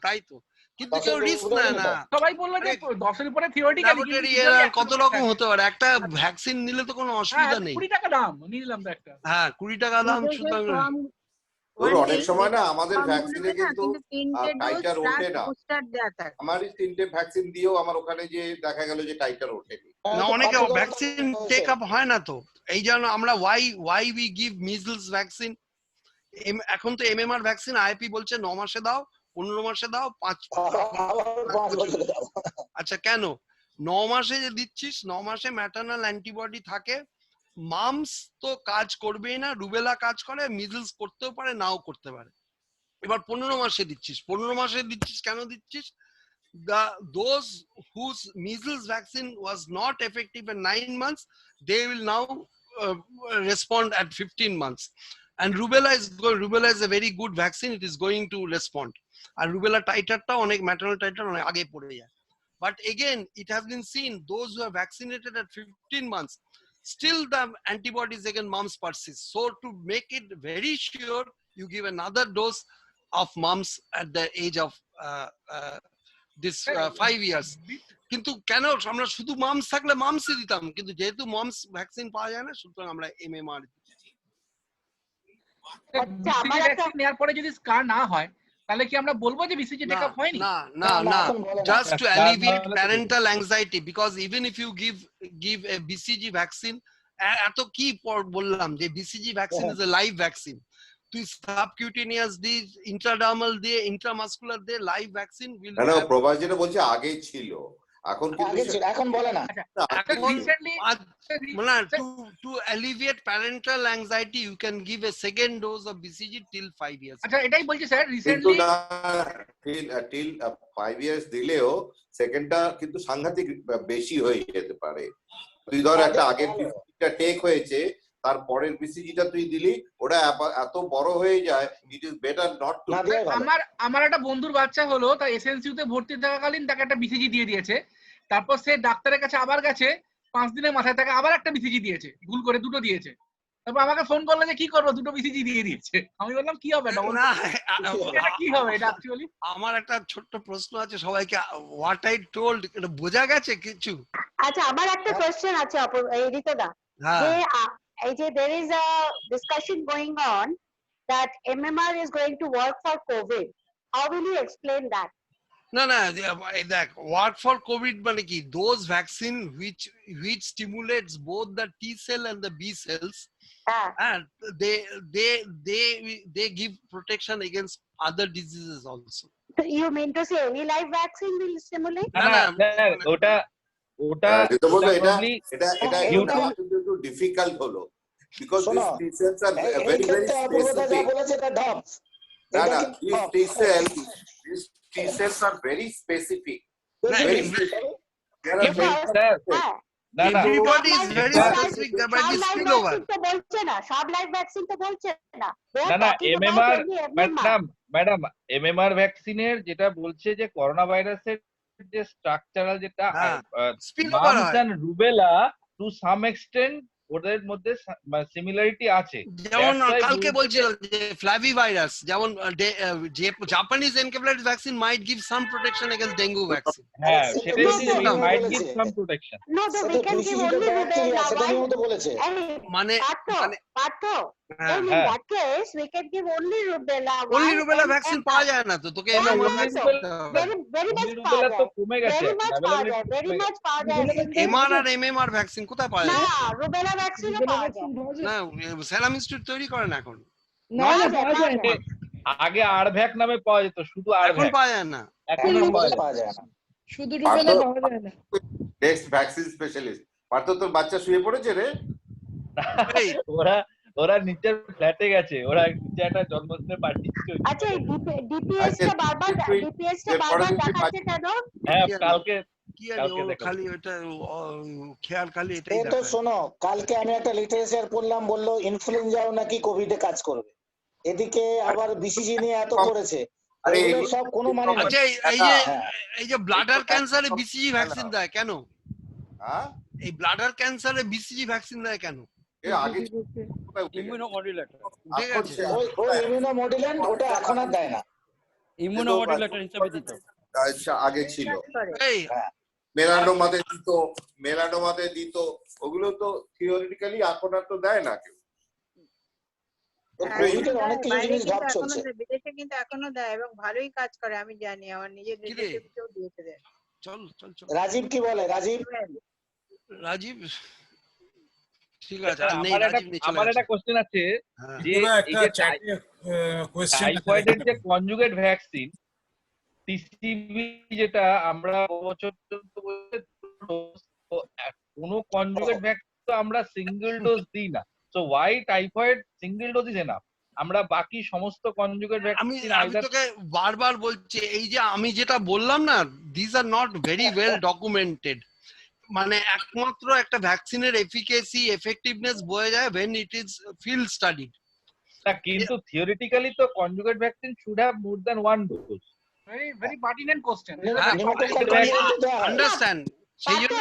তাই তো। কিন্তু কেউ রিস্ক নেয় না, সবাই বললো যে 10 এর উপরে থিওরিটিক্যালি কত রকম হতে পারে, একটা ভ্যাকসিন নিলে তো কোনো অসুবিধা নেই। 20 টাকা দাম নিলাম তো একটা, হ্যাঁ 20 টাকা দাম। সুতরাং অনেক সময় না আমাদের ভ্যাকসিনে কিন্তু টাইটার ওঠে না, আমারই 3টে ভ্যাকসিন দিয়েও আমার ওখানে যে দেখা গেল যে টাইটার ওঠেনি। না, অনেকে ভ্যাকসিন টেক আপ হয় না, তো এই জন্য আমরা why we give measles vaccine. এখন তো এমএমআর ভ্যাকসিন আইপি বলছে 9 মাসে দাও, 15 মাসে দাও, 5 আচ্ছা কেন 9 মাসে যে দিচ্ছিস, 9 মাসে ম্যাটারনাল অ্যান্টিবডি থাকে, মামস তো কাজ করবেই না, রুবেলা কাজ করে, মিজলস করতেও পারে নাও করতে পারে। এবার 15 মাসে দিচ্ছিস, 15 মাসে দিচ্ছিস কেন দিচ্ছিস? Those whose measles vaccine was not effective in 9 months, they will now respond at 15 months. And rubella is a very good vaccine, it is going to respond. And rubella titer onek maternal titer onek age pore jay. But again, it has been seen those who are vaccinated at 15 months, still the antibodies against mumps persist. So to make it very sure, you give another dose of mumps at the age of this 5 years. কিন্তু কেন আমরা শুধু mum's থাকলে মামসই দিতাম, কিন্তু যেহেতু mum's vaccine পাওয়া যায় না সুতরাং আমরা এমএমআর দিচ্ছি। বিসিজি ভ্যাকসিন নেওয়ার পরে যদি স্কার না হয় তাহলে কি আমরা বলবো যে বিসিজি টেক আপ হয়নি? না না না, just to alleviate parental anxiety, because even if you give a BCG vaccine, এত কি বললাম যে BCG vaccine is a live vaccine, তুই subcutaneous the, intradermal the, intramuscular the, live vaccine will না প্রভাস যেটা বলছে আগেই ছিল, এখন কিন্তু এখন বলে না। To alleviate parental anxiety, you can give a second dose of BCG till 5 years. আচ্ছা এটাই বলছি স্যার, রিসেন্টলি till 5 years দিলেও সেকেন্ডটা কিন্তু সাংঘাতিক বেশি হয়ে যেতে পারে। তুই ধর একটা আগের বিসিজিটা টেক হয়েছে, তারপরের বিসিজিটা তুই দিলি, ওটা এত বড় হয়ে যায়, it is better not to. আমার একটা বন্ধুর বাচ্চা হলো, তার এসএলসিউ তে ভর্তি থাকাকালীন তাকে একটা বিসিজি দিয়ে দিয়েছে, তারপর সে ডাক্তারের কাছে আবার গেছে, 5 দিনের মাথায় তাকে আবার একটা বিসিজি দিয়েছে, ভুল করে 2টো দিয়েছে। তারপর আমাকে ফোন করলো যে কি করবো, 2টো বিসিজি দিয়ে দিয়েছে। আমি বললাম কি হবে, এটা কি হবে এটা অ্যাকচুয়ালি? আমার একটা ছোট্ট প্রশ্ন আছে সবাইকে, হোয়াট আই টোল্ড এটা বোঝা গেছে কিছু? আচ্ছা আমার একটা কোশ্চেন আছে রিতদা, যে there is a discussion going on that MMR is going to work for COVID. How will you explain that? না না দেখ, what for COVID মানে কি, those vaccine which stimulates both the T cell and the B cells, and they give protection against other diseases also. You mean to say any live vaccine will stimulate? না ওটা একটু difficult হলো, because these T cells are very very specific. এটা না, কিন্তু these T cells are very specific. Very specific. There are Because, very হ্যাঁ, না না Everybody is very এটা- specific. There might সব be লাইভ spillover. ভ্যাকসিন তো বলছে না, সব লাইভ ভ্যাকসিন তো বলছে না। They are না না talking about MMR only MMR. Madam MMR ভ্যাকসিনের যেটা বলছে যে করোনা ভাইরাসের যে স্ট্রাকচারাল যেটা হ্যাঁ, spillover মামস হয়। And rubella to some extent ওদের মধ্যে সিমিলারিটি আছে। যেমন That's why কালকে বলছে বলছিলাম যে ফ্লাভি ভাইরাস যেমন যে Japanese encephalitis vaccine might give some protection against dengue vaccine. হ্যাঁ সেটা সেটাই no, বলছি no, যে no, মাইট বলেছে। Give some protection. No, no, we সেটা can give only BCG bacteria সেটা rubella. নিয়মিত বলেছে। মানে Partho, হ্যাঁ, then in হ্যাঁ। that case, we can give only rubella. Only one rubella and vaccine MR. পাওয়া যায় না তো, তোকে Yeah, MMR yeah, vaccine so করতে হবে। very much রুবেলা পাওয়া তো যায়। কমে গেছে, Very much পাওয়া availability যায়, very কমে much পাওয়া যায়। এমআর আর এমএমআর ভ্যাকসিন কোথায় পাওয়া না, যায়? রুবেলা ভ্যাকসিনও পাওয়া যায়। না, সেরাম ইনস্টিটিউট তৈরি করে না এখন। না না পাওয়া যায়, পাওয়া যায় না। পাওয়া যায়। আগে আরভ্যাক নামে পাওয়া যেত, শুধু এখন আরভ্যাক, পাওয়া যায় না। এখন আর পাওয়া যায় না। পাওয়া যায় না। শুধু রুবেলা পার্থ- পাওয়া যায় না। next vaccine specialist. পার্থ তোর বাচ্চা শুয়ে পড়েছে রে? এই, ওরা নিচের ফ্ল্যাটে গেছে, ওরা নিচে একটা জন্মদিনের পার্টি আচ্ছা, এই DPS টা বারবার দেখাচ্ছে কেন? হ্যাঁ কি কালকে কি জানি কালকে ও দেখাবো। খালি ওটা খেয়াল খালি এটাই এই তো দেখায়। শোনো, কালকে আমি একটা লিটারেচার পড়লাম, বললো ইনফ্লুয়েঞ্জাও নাকি কোভিডে কাজ করবে। এদিকে আবার বিসিজি নিয়ে এত করেছে, আরে এগুলো এগুলো- সব কোনো মানে নেই। আচ্ছা হ্যাঁ। এই যে ব্লাডার ক্যান্সারে বিসিজি ভ্যাকসিন দেয় কেন? হ্যাঁ? এই ব্লাডার ক্যান্সারে বিসিজি ভ্যাকসিন দেয় কেন? এ আগে কোথায় উঠে গেছে? ইমিউনোমডুলেটর উঠে এখন গেছে। সে- ওই ইমিউনোমডুলেন্ট ওটা এখন আর দেয় না। ইমিউনোমডুলেটর হিসেবে দিত। আচ্ছা, আগে ছিল এই মেলানোমাতে দিত ওগুলো তো থিওরিটিক্যালি এখন আর তো দেয় না কেউ। কোভিডের অনেক কিছু বাইরে জিনিস কিন্তু ভাব এখনো চলছে। দেয়, বিদেশে কিন্তু এখনো দেয় এবং ভালোই কাজ করে, আমি জানি আমার নিজের কি রে? রিলেটিভ কেউ দিয়েছে দেয়। চল চল চল রাজীব কি বলে? রাজীব রাজীব ঠিক আছে, আর নেই আমার একটা রাজীব নেই, চলে আমার একটা গেছে। কোশ্চেন আছে হ্যাঁ। যে পুরো এই একটা যে চ্যাটে কোশ্চেন টাইফয়েডের যে কনজুগেট ভ্যাকসিন টিসিবি যেটা আমরা বছর পর্যন্ত বলতে কোনো কনজুগেট ভ্যাকসিন তো আমরা সিঙ্গেল ডোজ দিই না, so why typhoid single dose is enough? আমরা বাকি সমস্ত কনজুগেট আমি ভ্যাকসিন আমি তোকে বারবার বলছি, এই যে আমি যেটা বললাম না, this are not very well documented. মানে একমাত্র একটা ভ্যাকসিনের এফিকেসি এফেক্টিভনেস বোঝা যায় when it is field studied. কিন্তু থিওরিটিক্যালি তো conjugate vaccine should have more than one dose. very pertinent question. হ্যাঁ, নিউমোকক্কাল মানে কনজুগেট তো দেওয়া হয়। আন্ডারস্ট্যান্ড সেই জন্য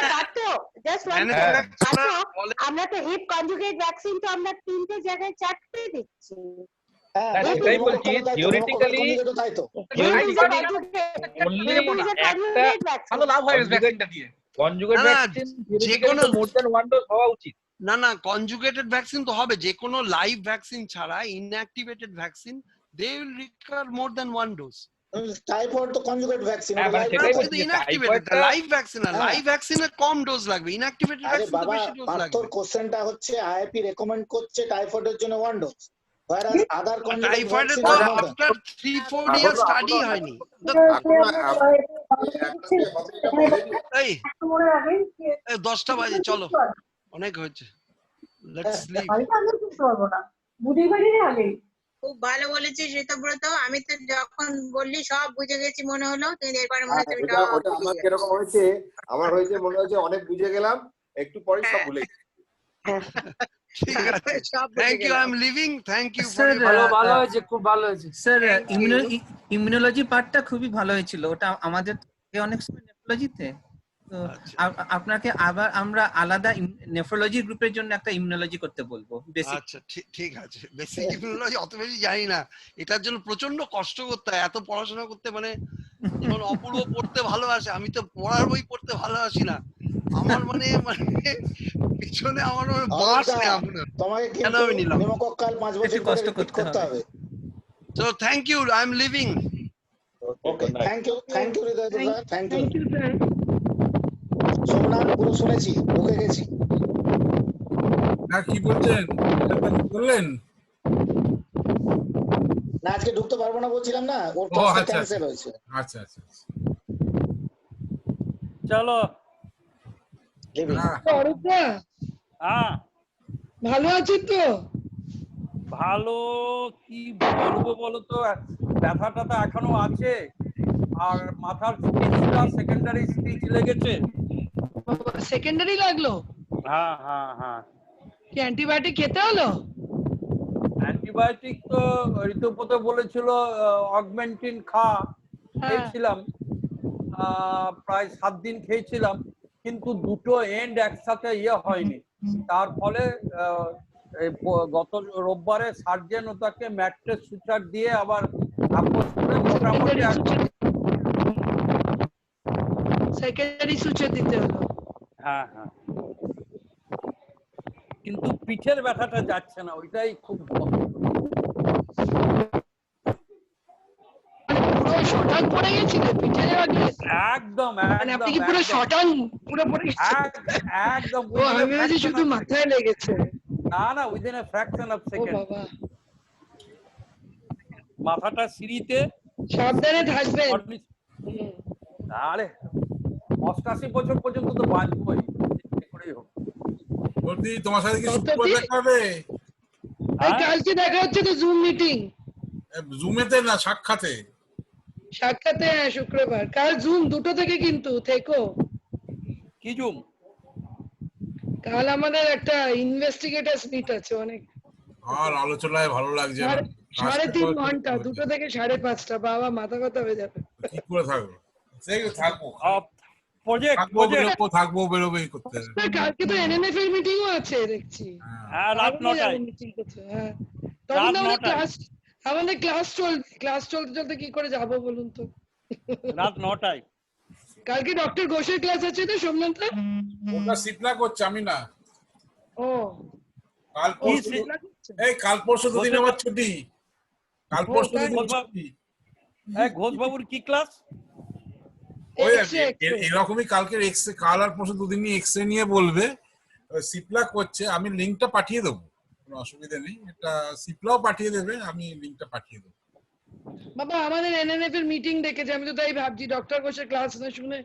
জাস্ট ওয়ান manufacturer বলে আমরা তো হিপ কনজুগেট ভ্যাকসিন তো আমরা 3টে জায়গায় 4টে দিচ্ছি। হ্যাঁ, না, তাই তো, সেটাই নিউমোকক্কাল বলছি, তাই তো, theoretically- নিউমোকক্কাল কনজুগেটও তাই তো। Only ভালো লাভ হয় Conjugate- ভ্যাকসিনটা দিয়ে। কনজুগেট না, না, ভ্যাকসিন যেকোনো- মোর দ্যান ওয়ান ডোজ হওয়া উচিত। না না কনজুগেটেড ভ্যাকসিন তো হবে, যে কোনো লাইভ ভ্যাকসিন ছাড়া inactivated vaccine they will require more than one dose. Typhoid তো কনজুগেট ভ্যাকসিন। হ্যাঁ, মানে সেটাই বলছি যে ইনঅ্যাক্টিভেটেড টাইফয়েডটা- লাইভ ভ্যাকসিন আর হ্যাঁ। লাইভ ভ্যাকসিনে কম ডোজ লাগবে, ইনঅ্যাক্টিভেটেড আরে ভ্যাকসিন তো বাবা, বেশি ডোজ পার্থর লাগবে। কোশ্চেনটা হচ্ছে আইআইপি রেকমেন্ড করছে টাইফয়েডের জন্য 1 ডোজ, whereas আদার কনজুগেট টাইফয়েডে ভ্যাকসিন তো এর মধ্যে আফটার 3-4 ইয়ার স্টাডি হয়নি তো। এই 10টা বাজে, চলো অনেক হয়েছে, লেটস লিভ। খুব ভালো বলেছিস ঋতব্রত, আমি তো যখন বললি সব বুঝে গেছি মনে হলো, কিন্তু এরপরে মনে হচ্ছে আমি ওটা সব ওটা ভুলে আমার গেছি। কিরকম হয়েছে, আমার হয়েছে মনে হচ্ছে অনেক বুঝে গেলাম, একটু পরে সব ভুলে গেছি। ঠিক আছে, সব বুঝে থ্যাংক ইউ, আই গেলাম। Am living, thank you Sir, ভালো ভালো হয়েছে, খুব ভালো হয়েছে। Sir Thank you. ইমিউনোলজি পার্টটা খুবই ভালো হয়েছিল, ওটা আমাদের থেকে অনেক সময় নেফ্রোলজিতে তো আচ্ছা। আপনাকে আবার আমরা আলাদা নেফ্রোলজি গ্রুপের জন্য একটা ইমিউনোলজি করতে বলবো বেসিক। আচ্ছা ঠিক আছে, বেসিক ইমিউনোলজি অত বেশি জানি না, এটার জন্য প্রচন্ড কষ্ট করতে হয়, এত পড়াশোনা করতে, মানে যেমন অপূর্ব পড়তে ভালোবাসে, আমি তো পড়ার বই পড়তে ভালোবাসি না, আমার মানে পিছনে আমার বাস নেই আপনার। তোমাকে কেন কিন্তু আমি নিলাম? নিউমোকক্কাল 5 বছর একটু করে কষ্ট রিপিট করতে করতে হবে। So thank you, I am living. Okay, thank you Hriday da, thank you. Thank you sir. Somnath পুরো শুনেছি, ঢুকে গেছি। আর কি বলছেন বললেন? না আজকে ঢুকতে পারবো না বলছিলাম না, ওর ও, ক্লাসটা আচ্ছা, ক্যান্সেল হয়েছে। আচ্ছা আচ্ছা চলো লিভিং। হ্যাঁ অরূপদা হ্যাঁ ভালো আছিস তো? ভালো কি বলবো বলো তো, ব্যথাটা তো এখনো আছে, আর মাথার স্পিচটা সেকেন্ডারি স্পিচ লেগেছে। সেকেন্ডারি লাগলো? হ্যাঁ হ্যাঁ হ্যাঁ। কি অ্যান্টিবায়োটিক খেতে হলো? অ্যান্টিবায়োটিক তো ঋতুপত বলেছিল অগমেন্টিন খেয়েছিলাম, প্রায় 7 দিন খেয়েছিলাম, কিন্তু দুটো এন্ড একসাথে হয়নি। তার ফলে গত রোববারে সার্জেন ওটাকে ম্যাট্রেস সুচার দিয়ে আবার আপোষ করে মোটামুটি সেকেন্ডারি সুচার দিতে হলো। হ্যাঁ হ্যাঁ, কিন্তু পিঠের ব্যথাটা যাচ্ছে না, ওইটাই খুব পুরো শটান পড়ে গেছিল পিঠে লাগলে? একদম মানে আপনি কি পুরো শটান পুরো পড়ে গেছেন? একদম। ও আমি ভেবেছি শুধু মাথায় লেগেছে। না না, within a fraction of second. ও বাবা, মাথাটা সিঁড়িতে, সাবধানে থাকবেন। আরে 88 বছর পর্যন্ত তো বাঁচবই, বলদি তোমার সাথে কি শুক্রবার দেখা হবে? কালকে দেখা হচ্ছে তো, জুম মিটিং। জুমেতে না, সাক্ষাতে। সাক্ষাতে, হ্যাঁ শুক্রবার। কাল জুম 2টো থেকে কিন্তু থেকো। কি জুম? কাল আমাদের একটা ইনভেস্টিগেটরস মিট আছে অনেক। আর আলোচনায় ভালো লাগছে না। 3.5 ঘন্টা, 2টো থেকে 5:30। বাবা মাথা ব্যথা হয়ে যাবে। কি করে থাকবো? সেই থাকবো। প্রজেক্ট থাকবো বেরোবেই করতে। কালকে তো এনএনএফ এর মিটিংও আছে দেখছি। হ্যাঁ, রাত 9টায় মিটিং করছে। হ্যাঁ, তখন আমাদের ক্লাস চলতে কি করে যাব বলুন তো? রাত 9টায়। কালকে ডক্টর ঘোষের ক্লাস আছে তো সোমনাথ? ওটা সিপলা করছে, আমি না। ও কাল পরশু দুদিন আমার ছুটি। কাল পরশু দুদিন ছুটি। ঘোষ বাবুর কি ক্লাস? ওই এরকমই কালকে এক্সরে, কাল আর পরশু দুদিনই এক্সরে নিয়ে বলবে। সিপলা করছে, আমি লিংকটা পাঠিয়ে দেবো, কোনো অসুবিধা নেই। এটা সিপলাও পাঠিয়ে দেবে, আমি লিংকটা পাঠিয়ে দেবো। বাবা আমাদের এনএনএফ এর মিটিং ডেকেছে, আমি তো তাই ভাবছি ডক্টর ঘোষের ক্লাস না শুনে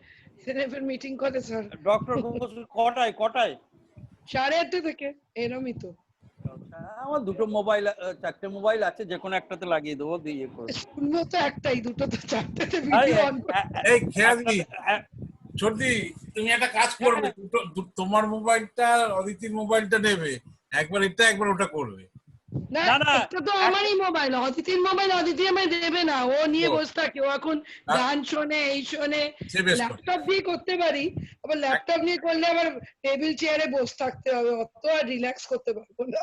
এনএনএফ এর মিটিং করে স্যার। ডক্টর ঘোষ কটায়? 8:30 থেকে, এরমই তো। আমার 2টো মোবাইল, 4টে মোবাইল আছে, যে কোনো একটাতে লাগিয়ে দেবো, দিয়ে করে শুনবো তো একটাই, 2টো তো 4টেতে ভিডিও অন করে। এই খেয়ালি ছোটদি, তুমি একটা কাজ করবে, তোমার মোবাইলটা অদিতির মোবাইলটা নেবে, একবার এটা একবার ওটা করবে। না এটা তো আমারই মোবাইল, অদিতির মোবাইল অদিতি আমায় দেবে না, ও নিয়ে বসে থাকে। ও এখন গান শোনে, এই শোনে। ল্যাপটপ দিয়ে করতে পারি, আবার ল্যাপটপ নিয়ে করলে আবার টেবিল চেয়ারে বসে থাকতে হবে, অত আর রিল্যাক্স করতে পারবো না।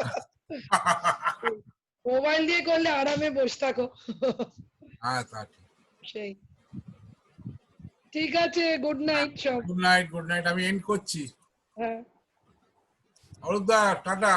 মোবাইল দিয়ে করলে আরামে বসে থাকো। সেই ঠিক আছে, গুড নাইট সব। গুড নাইট, আমি এন্ড করছি। হ্যাঁ অরূপদা, টাটা।